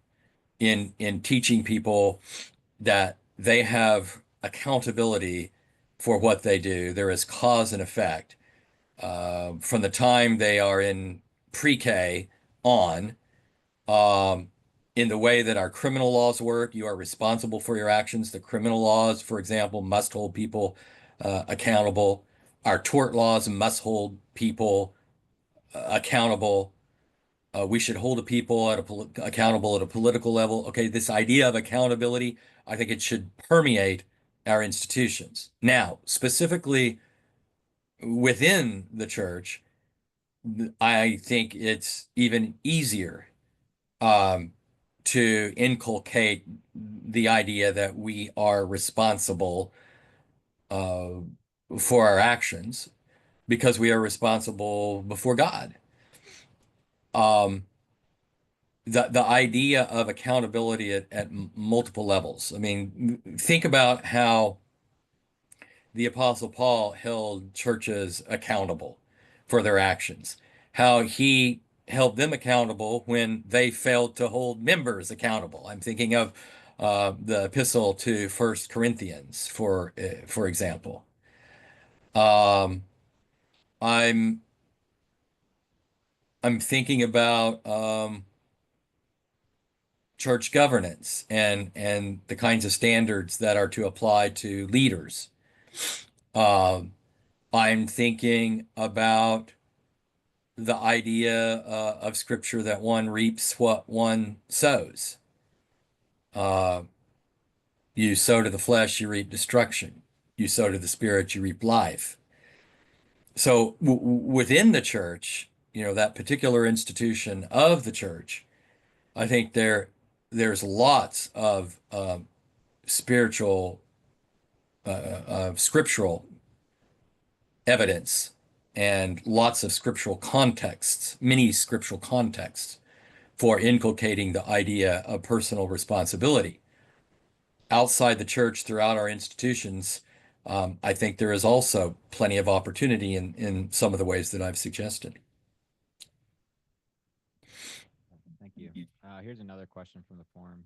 in teaching people that they have accountability for what they do, there is cause and effect from the time they are in pre-K on. In the way that our criminal laws work, you are responsible for your actions. The criminal laws, for example, must hold people accountable. Our tort laws must hold people accountable. We should hold the people accountable at a political level. Okay, this idea of accountability, I think it should permeate our institutions. Now, specifically within the church, I think it's even easier to inculcate the idea that we are responsible uh, for our actions because we are responsible before God. Um, the idea of accountability at multiple levels. I mean, think about how the Apostle Paul held churches accountable for their actions, how he held them accountable when they failed to hold members accountable. I'm thinking of the epistle to First Corinthians, for example. Um, I'm I'm thinking about church governance and the kinds of standards that are to apply to leaders. Um, I'm thinking about the idea of Scripture that one reaps what one sows. Uh, you sow to the flesh, you reap destruction. You sow to the spirit, you reap life. So within the church, you know, that particular institution of the church, I think there's lots of spiritual, scriptural evidence and lots of scriptural contexts, many scriptural contexts for inculcating the idea of personal responsibility. Outside the church, throughout our institutions, I think there is also plenty of opportunity in some of the ways that I've suggested. Thank you. Here's another question from the forum.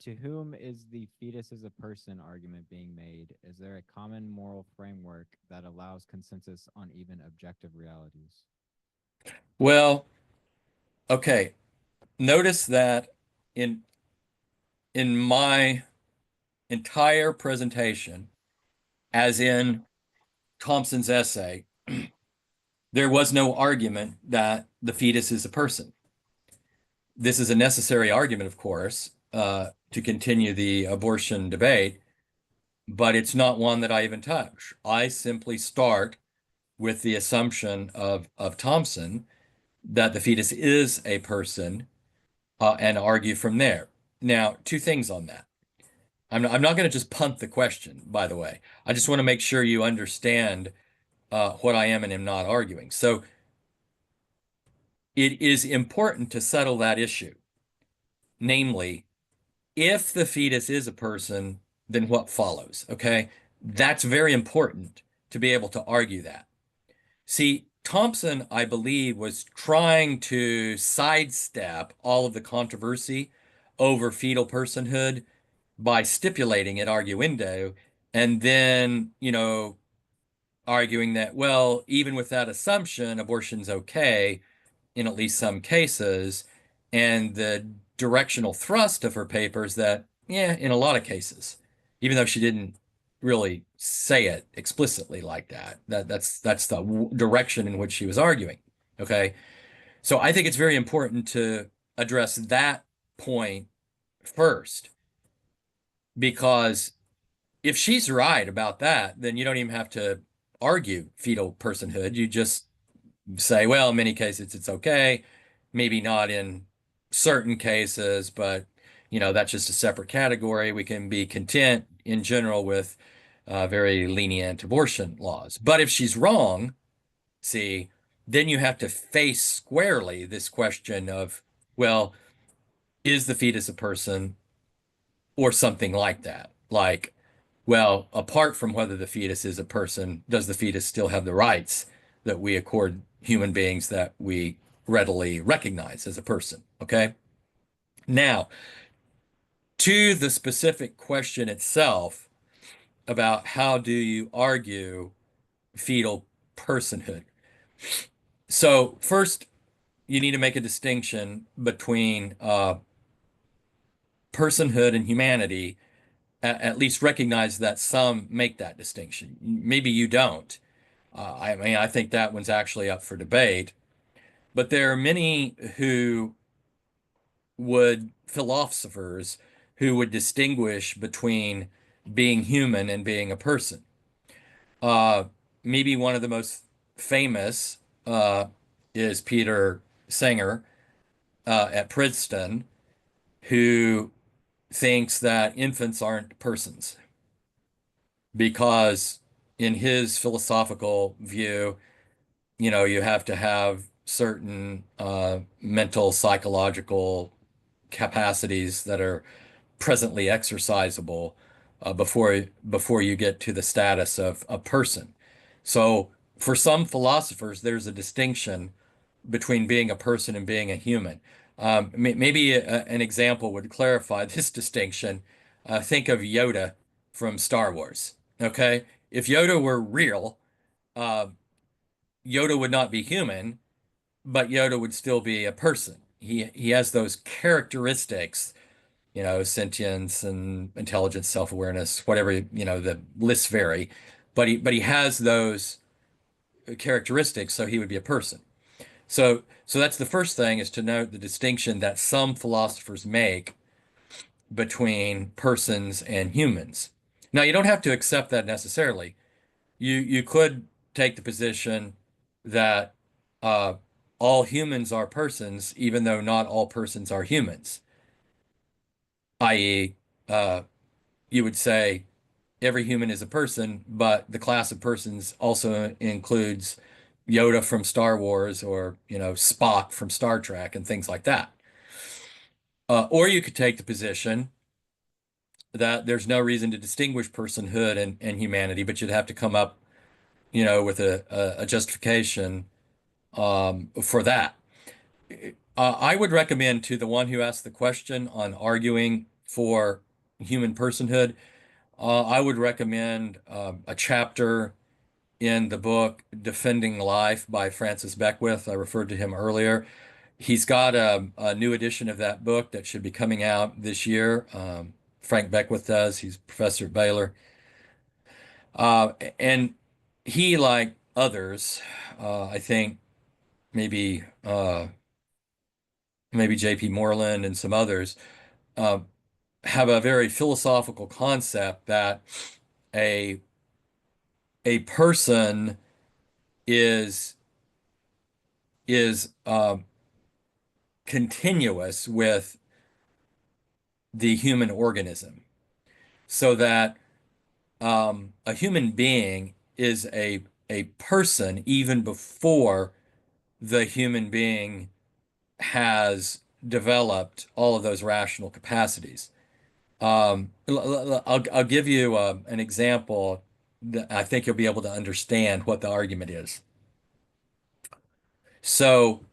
To whom is the fetus as a person argument being made? Is there a common moral framework that allows consensus on even objective realities? Well, okay. Notice that in my entire presentation, as in Thompson's essay, there was no argument that the fetus is a person. This is a necessary argument, of course, to continue the abortion debate, but it's not one that I even touch. I simply start with the assumption of Thompson that the fetus is a person and argue from there. Now, two things on that. I'm not going to just punt the question, by the way. I just want to make sure you understand what I am and am not arguing. So it is important to settle that issue. Namely, if the fetus is a person, then what follows? Okay. That's very important to be able to argue that. See, Thompson, I believe, was trying to sidestep all of the controversy over fetal personhood by stipulating it arguendo, and then, arguing that, well, even with that assumption, abortion's okay in at least some cases. And the directional thrust of her papers that, yeah, in a lot of cases, even though she didn't really say it explicitly like that, that's the direction in which she was arguing. Okay. So I think it's very important to address that point first, because if she's right about that, then you don't even have to argue fetal personhood. You just say, well, in many cases it's okay, maybe not in certain cases, but that's just a separate category. We can be content in general with very lenient abortion laws. But if she's wrong, see, then you have to face squarely this question of, well, is the fetus a person or something like that? Like, well, apart from whether the fetus is a person, does the fetus still have the rights that we accord human beings that we readily recognize as a person? Okay. Now, to the specific question itself about how do you argue fetal personhood. So, first, you need to make a distinction between personhood and humanity, at least recognize that some make that distinction. Maybe you don't. I mean, I think that one's actually up for debate. But there are many philosophers who would distinguish between being human and being a person. Uh, Maybe one of the most famous is Peter Singer at Princeton, who thinks that infants aren't persons because, in his philosophical view, you have to have certain mental, psychological capacities that are presently exercisable before you get to the status of a person. So for some philosophers, there's a distinction between being a person and being a human. Maybe an example would clarify this distinction. Think of Yoda from Star Wars. Okay, if Yoda were real, uh, Yoda would not be human, but Yoda would still be a person. He has those characteristics, sentience and intelligence, self-awareness, whatever, the lists vary, but he has those characteristics, so he would be a person. So that's the first thing, is to note the distinction that some philosophers make between persons and humans. Now, you don't have to accept that necessarily. You could take the position that uh, all humans are persons, even though not all persons are humans. I.e., you would say every human is a person, but the class of persons also includes Yoda from Star Wars, or Spock from Star Trek, and things like that. Or you could take the position that there's no reason to distinguish personhood and humanity, but you'd have to come up, with a justification for that. I would recommend to the one who asked the question on arguing for human personhood, I would recommend a chapter in the book Defending Life by Francis Beckwith. I referred to him earlier. He's got a new edition of that book that should be coming out this year. Frank Beckwith does. He's a professor at Baylor. And he, like others, I think maybe maybe J.P. Moreland and some others, uh, have a very philosophical concept that a person is is continuous with the human organism, so that a human being is a person even before the human being has developed all of those rational capacities. I'll give you an example that I think you'll be able to understand what the argument is. So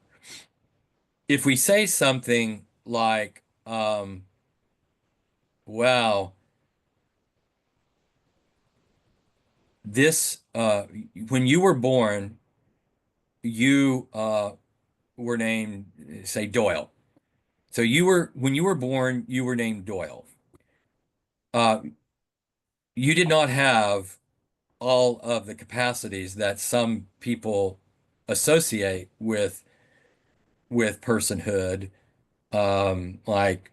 if we say something like, well, this, when you were born, you were named, say, Doyle. So when you were born, you were named Doyle. Uh, you did not have all of the capacities that some people associate with personhood, like,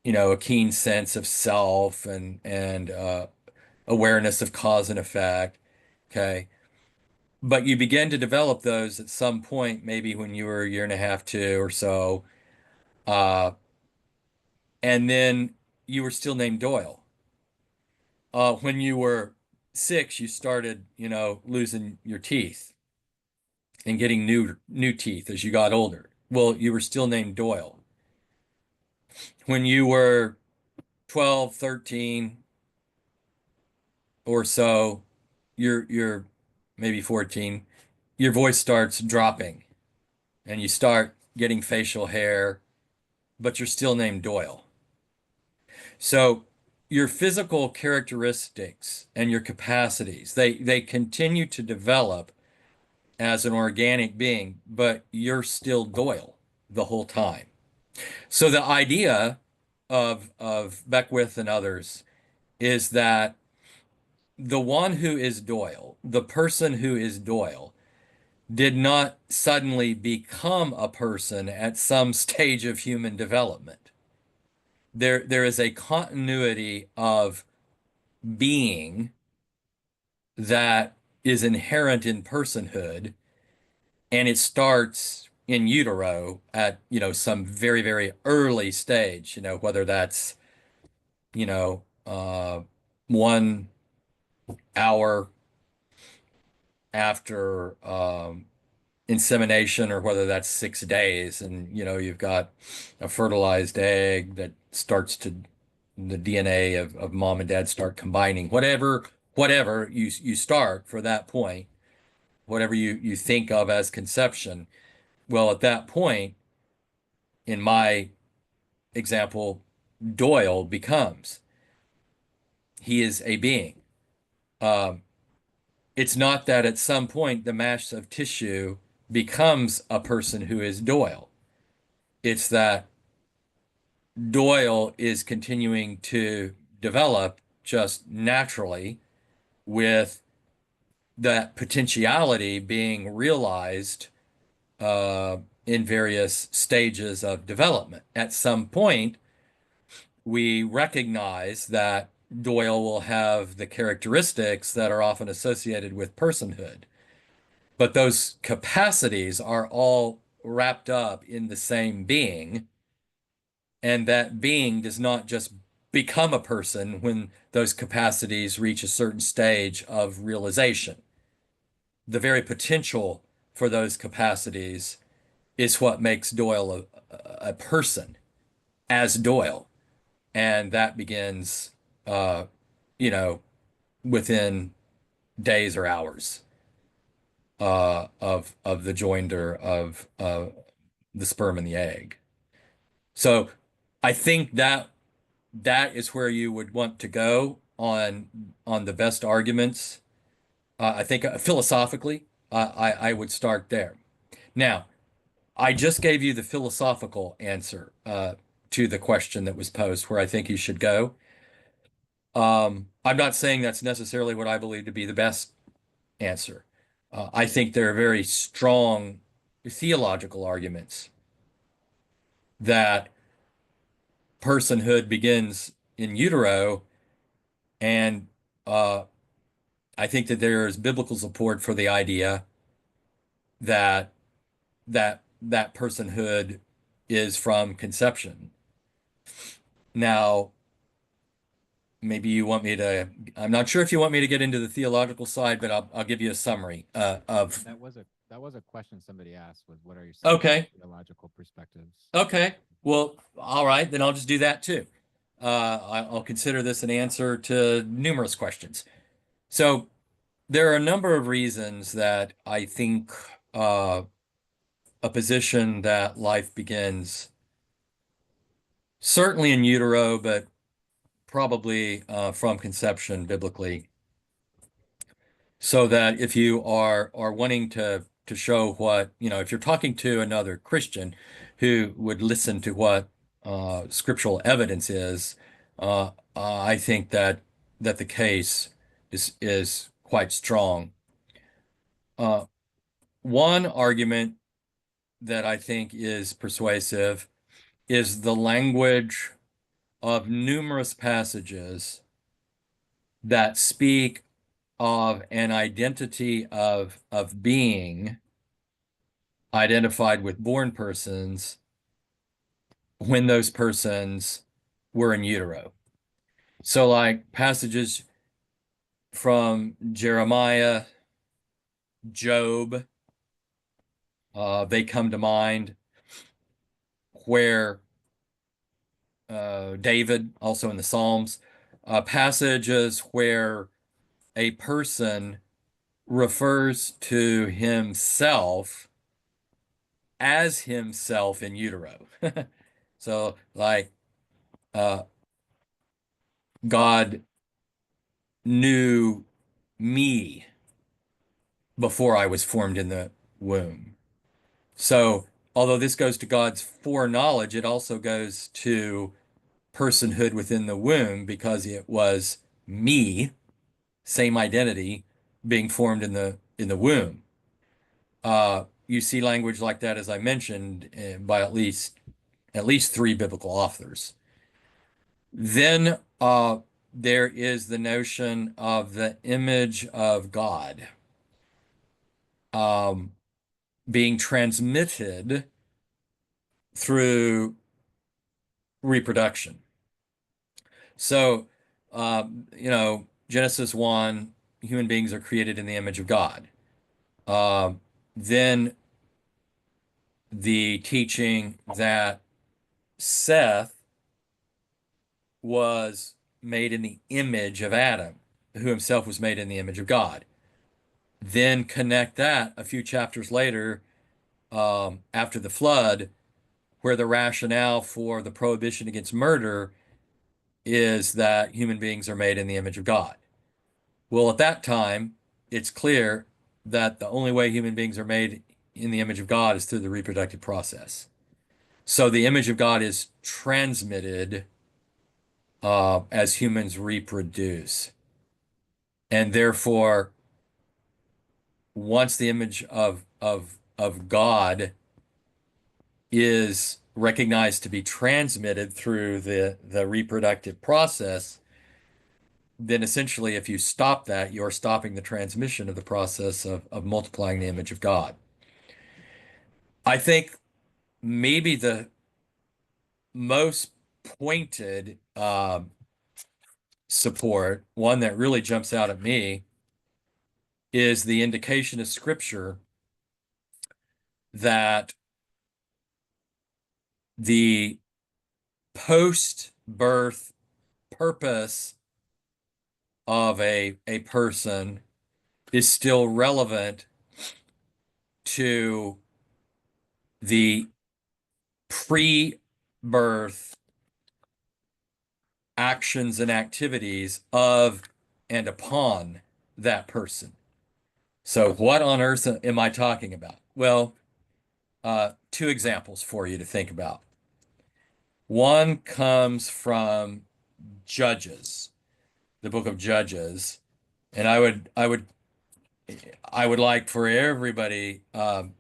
a keen sense of self and awareness of cause and effect. Okay. But you begin to develop those at some point, maybe when you were a year and a half, two or so. Uh, and then you were still named Doyle. When you were 6, you started, losing your teeth and getting new teeth as you got older. Well, you were still named Doyle. When you were 12, 13 or so, you're maybe 14, your voice starts dropping and you start getting facial hair, but you're still named Doyle. So your physical characteristics and your capacities, they continue to develop as an organic being, but you're still Doyle the whole time. So the idea of Beckwith and others is that the one who is Doyle, the person who is Doyle, did not suddenly become a person at some stage of human development. There is a continuity of being that is inherent in personhood, and it starts in utero at, some very, very early stage, whether that's, 1 hour after insemination, or whether that's 6 days, and you've got a fertilized egg that starts to the DNA of mom and dad start combining, whatever you start for that point, whatever you think of as conception. Well, at that point, in my example, Doyle becomes, he is a being. Um, it's not that at some point the mass of tissue becomes a person who is Doyle. It's that Doyle is continuing to develop just naturally, with that potentiality being realized in various stages of development. At some point, we recognize that Doyle will have the characteristics that are often associated with personhood, but those capacities are all wrapped up in the same being, and that being does not just become a person when those capacities reach a certain stage of realization. The very potential for those capacities is what makes Doyle a person as Doyle. And that begins, uh, you know, within days or hours of the joinder of the sperm and the egg. So I think that is where you would want to go on the best arguments. I think philosophically, I would start there. Now, I just gave you the philosophical answer to the question that was posed, where I think you should go. I'm not saying that's necessarily what I believe to be the best answer. I think there are very strong theological arguments that personhood begins in utero, and I think that there is biblical support for the idea that that personhood is from conception. Now, maybe you want me to, I'm not sure if you want me to get into the theological side, but I'll give you a summary of. That was a question somebody asked, was what are your Okay. theological perspectives? Okay. Well, all right, then I'll just do that too. I'll consider this an answer to numerous questions. So there are a number of reasons that I think a position that life begins certainly in utero, but probably from conception biblically. So that if you are wanting to show what, if you're talking to another Christian who would listen to what scriptural evidence is, I think that the case is quite strong. One argument that I think is persuasive is the language of numerous passages that speak of an identity of being identified with born persons when those persons were in utero. So like passages from Jeremiah, Job, they come to mind, where David, also in the Psalms, passages where a person refers to himself as himself in utero. So like God knew me before I was formed in the womb. So although this goes to God's foreknowledge, it also goes to personhood within the womb, because it was me, same identity, being formed in the womb. You see language like that, as I mentioned, by at least three biblical authors. Then there is the notion of the image of God being transmitted through reproduction. So, Genesis 1, human beings are created in the image of God. Then the teaching that Seth was made in the image of Adam, who himself was made in the image of God. Then connect that a few chapters later, after the flood, where the rationale for the prohibition against murder is that human beings are made in the image of God. Well, at that time, it's clear that the only way human beings are made in the image of God is through the reproductive process. So the image of God is transmitted as humans reproduce. And therefore, once the image of God is recognized to be transmitted through the reproductive process, then essentially, if you stop that, you're stopping the transmission of the process of multiplying the image of God. I think maybe the most pointed support, one that really jumps out at me, is the indication of Scripture that the post-birth purpose of a person is still relevant to the pre-birth actions and activities of and upon that person. So what on earth am I talking about? Well, two examples for you to think about. One comes from Judges, the book of Judges, and I would like for everybody to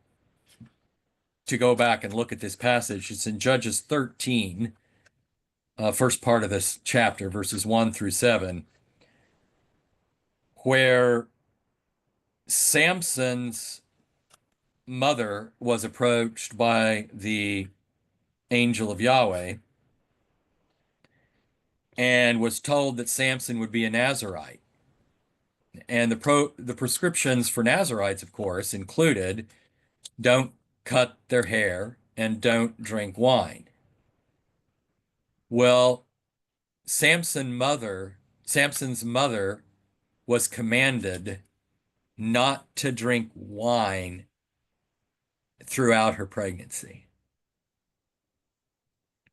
go back and look at this passage. It's in Judges 13, first part of this chapter, verses 1 through 7, where Samson's mother was approached by the angel of Yahweh and was told that Samson would be a Nazirite. And the prescriptions for Nazirites, of course, included don't cut their hair and don't drink wine. Well, Samson's mother was commanded not to drink wine throughout her pregnancy.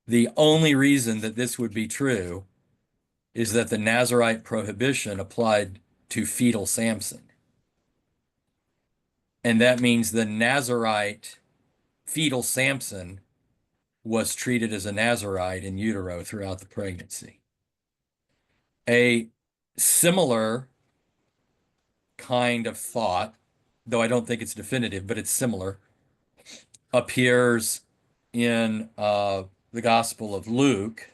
The only reason that this would be true is that the Nazirite prohibition applied to fetal Samson. And that means the Nazirite fetal Samson was treated as a Nazirite in utero throughout the pregnancy. A similar kind of thought, though I don't think it's definitive, but it's similar, appears in the Gospel of Luke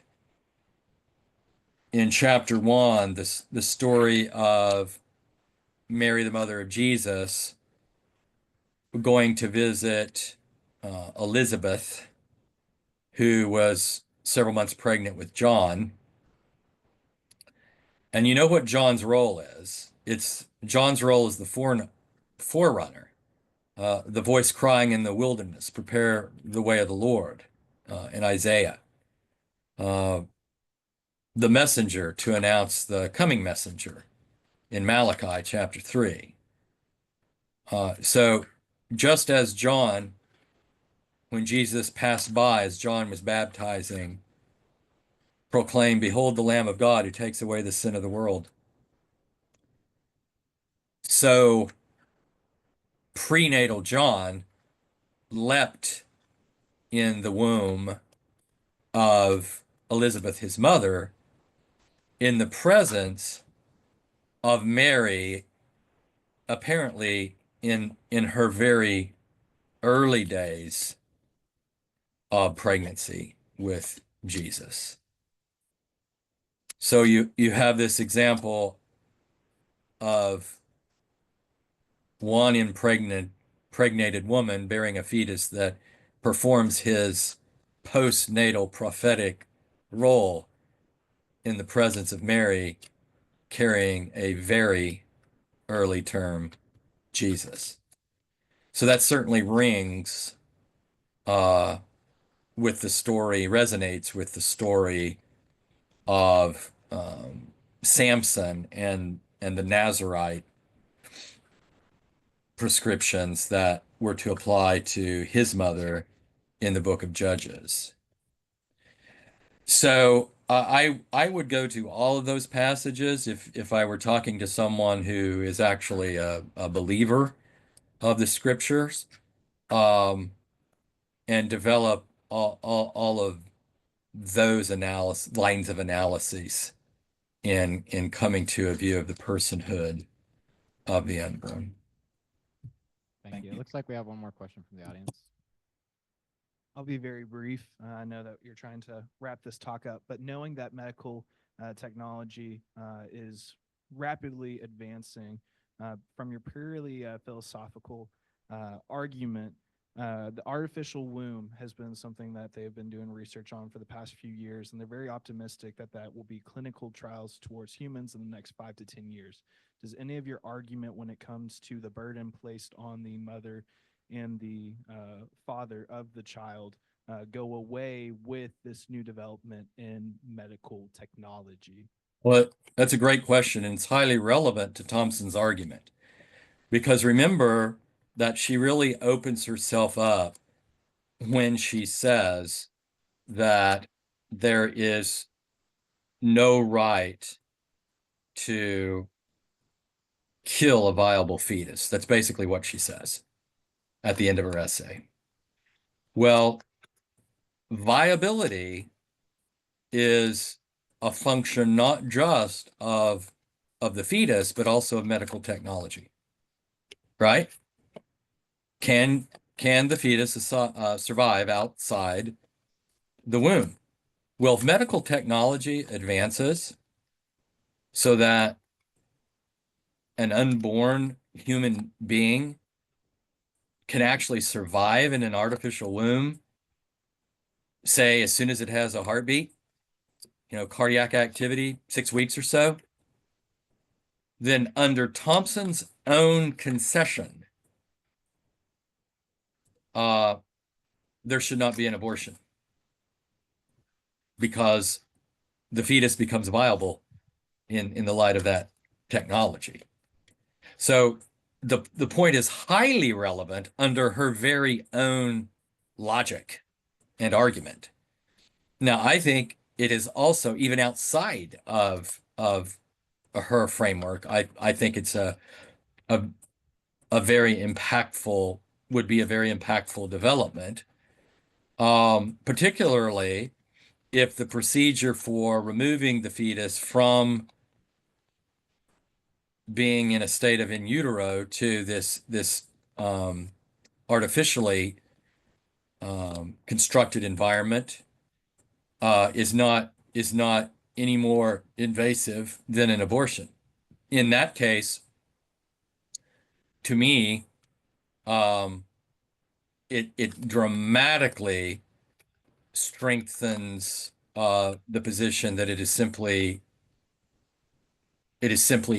in chapter 1, the story of Mary, the mother of Jesus, going to visit Elizabeth, who was several months pregnant with John. And you know what John's role is? John's role is the forerunner, the voice crying in the wilderness, prepare the way of the Lord, in Isaiah. The messenger to announce the coming messenger in Malachi chapter 3. So just as John, when Jesus passed by, as John was baptizing, proclaimed, "Behold the Lamb of God who takes away the sin of the world." So prenatal John leapt in the womb of Elizabeth, his mother, in the presence of Mary, apparently in her very early days of pregnancy with Jesus. So you have this example of one impregnated woman bearing a fetus that performs his postnatal prophetic role in the presence of Mary, carrying a very early term Jesus. So that certainly rings with the story, resonates with the story of Samson and the Nazirite prescriptions that were to apply to his mother in the book of Judges. So I would go to all of those passages if I were talking to someone who is actually a believer of the scriptures, and develop all of those lines of analyses in coming to a view of the personhood of the unborn. Thank you. It looks like we have one more question from the audience. I'll be very brief. I know that you're trying to wrap this talk up, but knowing that medical technology is rapidly advancing, from your purely philosophical argument, the artificial womb has been something that they have been doing research on for the past few years, and they're very optimistic that that will be clinical trials towards humans in the next 5 to 10 years. Does any of your argument when it comes to the burden placed on the mother and the father of the child go away with this new development in medical technology? Well, that's a great question, and it's highly relevant to Thompson's argument. Because remember that she really opens herself up when she says that there is no right to kill a viable fetus. That's basically what she says at the end of her essay. Well, viability is a function not just of the fetus, but also of medical technology, right? Can the fetus survive outside the womb? Well, if medical technology advances so that an unborn human being can actually survive in an artificial womb, say as soon as it has a heartbeat, cardiac activity, 6 weeks or so, then under Thompson's own concession, there should not be an abortion because the fetus becomes viable in the light of that technology. So the point is highly relevant under her very own logic and argument. Now, I think it is also even outside of her framework. I think it's a a very impactful would be a very impactful development, particularly if the procedure for removing the fetus from being in a state of in utero to this artificially constructed environment is not any more invasive than an abortion. In that case, to me, um, it dramatically strengthens the position that it is simply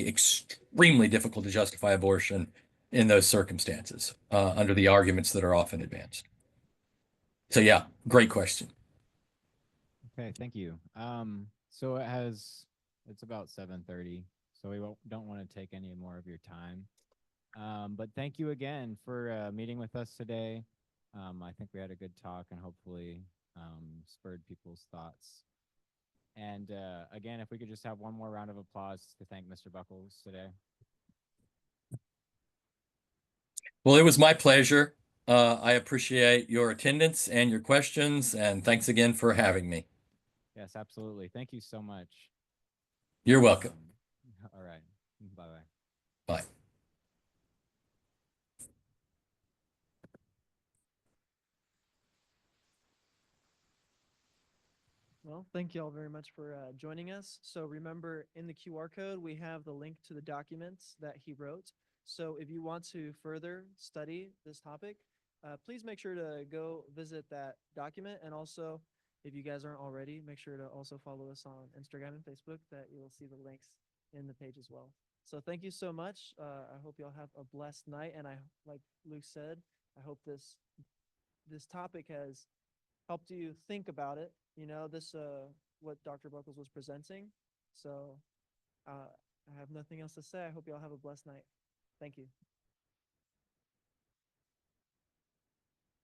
extremely difficult to justify abortion in those circumstances under the arguments that are often advanced. So yeah, great question. Okay, thank you. So it's about 7:30, so we don't want to take any more of your time. But thank you again for meeting with us today. I think we had a good talk and hopefully spurred people's thoughts. And again, if we could just have one more round of applause to thank Mr. Buckles today. Well, it was my pleasure. I appreciate your attendance and your questions, and thanks again for having me. Yes, absolutely. Thank you so much. You're welcome. All right. Bye-bye. Bye. Well, thank you all very much for joining us. So remember, in the QR code, we have the link to the documents that he wrote. So if you want to further study this topic, please make sure to go visit that document. And also, if you guys aren't already, make sure to also follow us on Instagram and Facebook, that you will see the links in the page as well. So thank you so much. I hope y'all have a blessed night. And like Luke said, I hope this topic has helped you think about it. You know, what Dr. Buckles was presenting. So I have nothing else to say. I hope y'all have a blessed night. Thank you.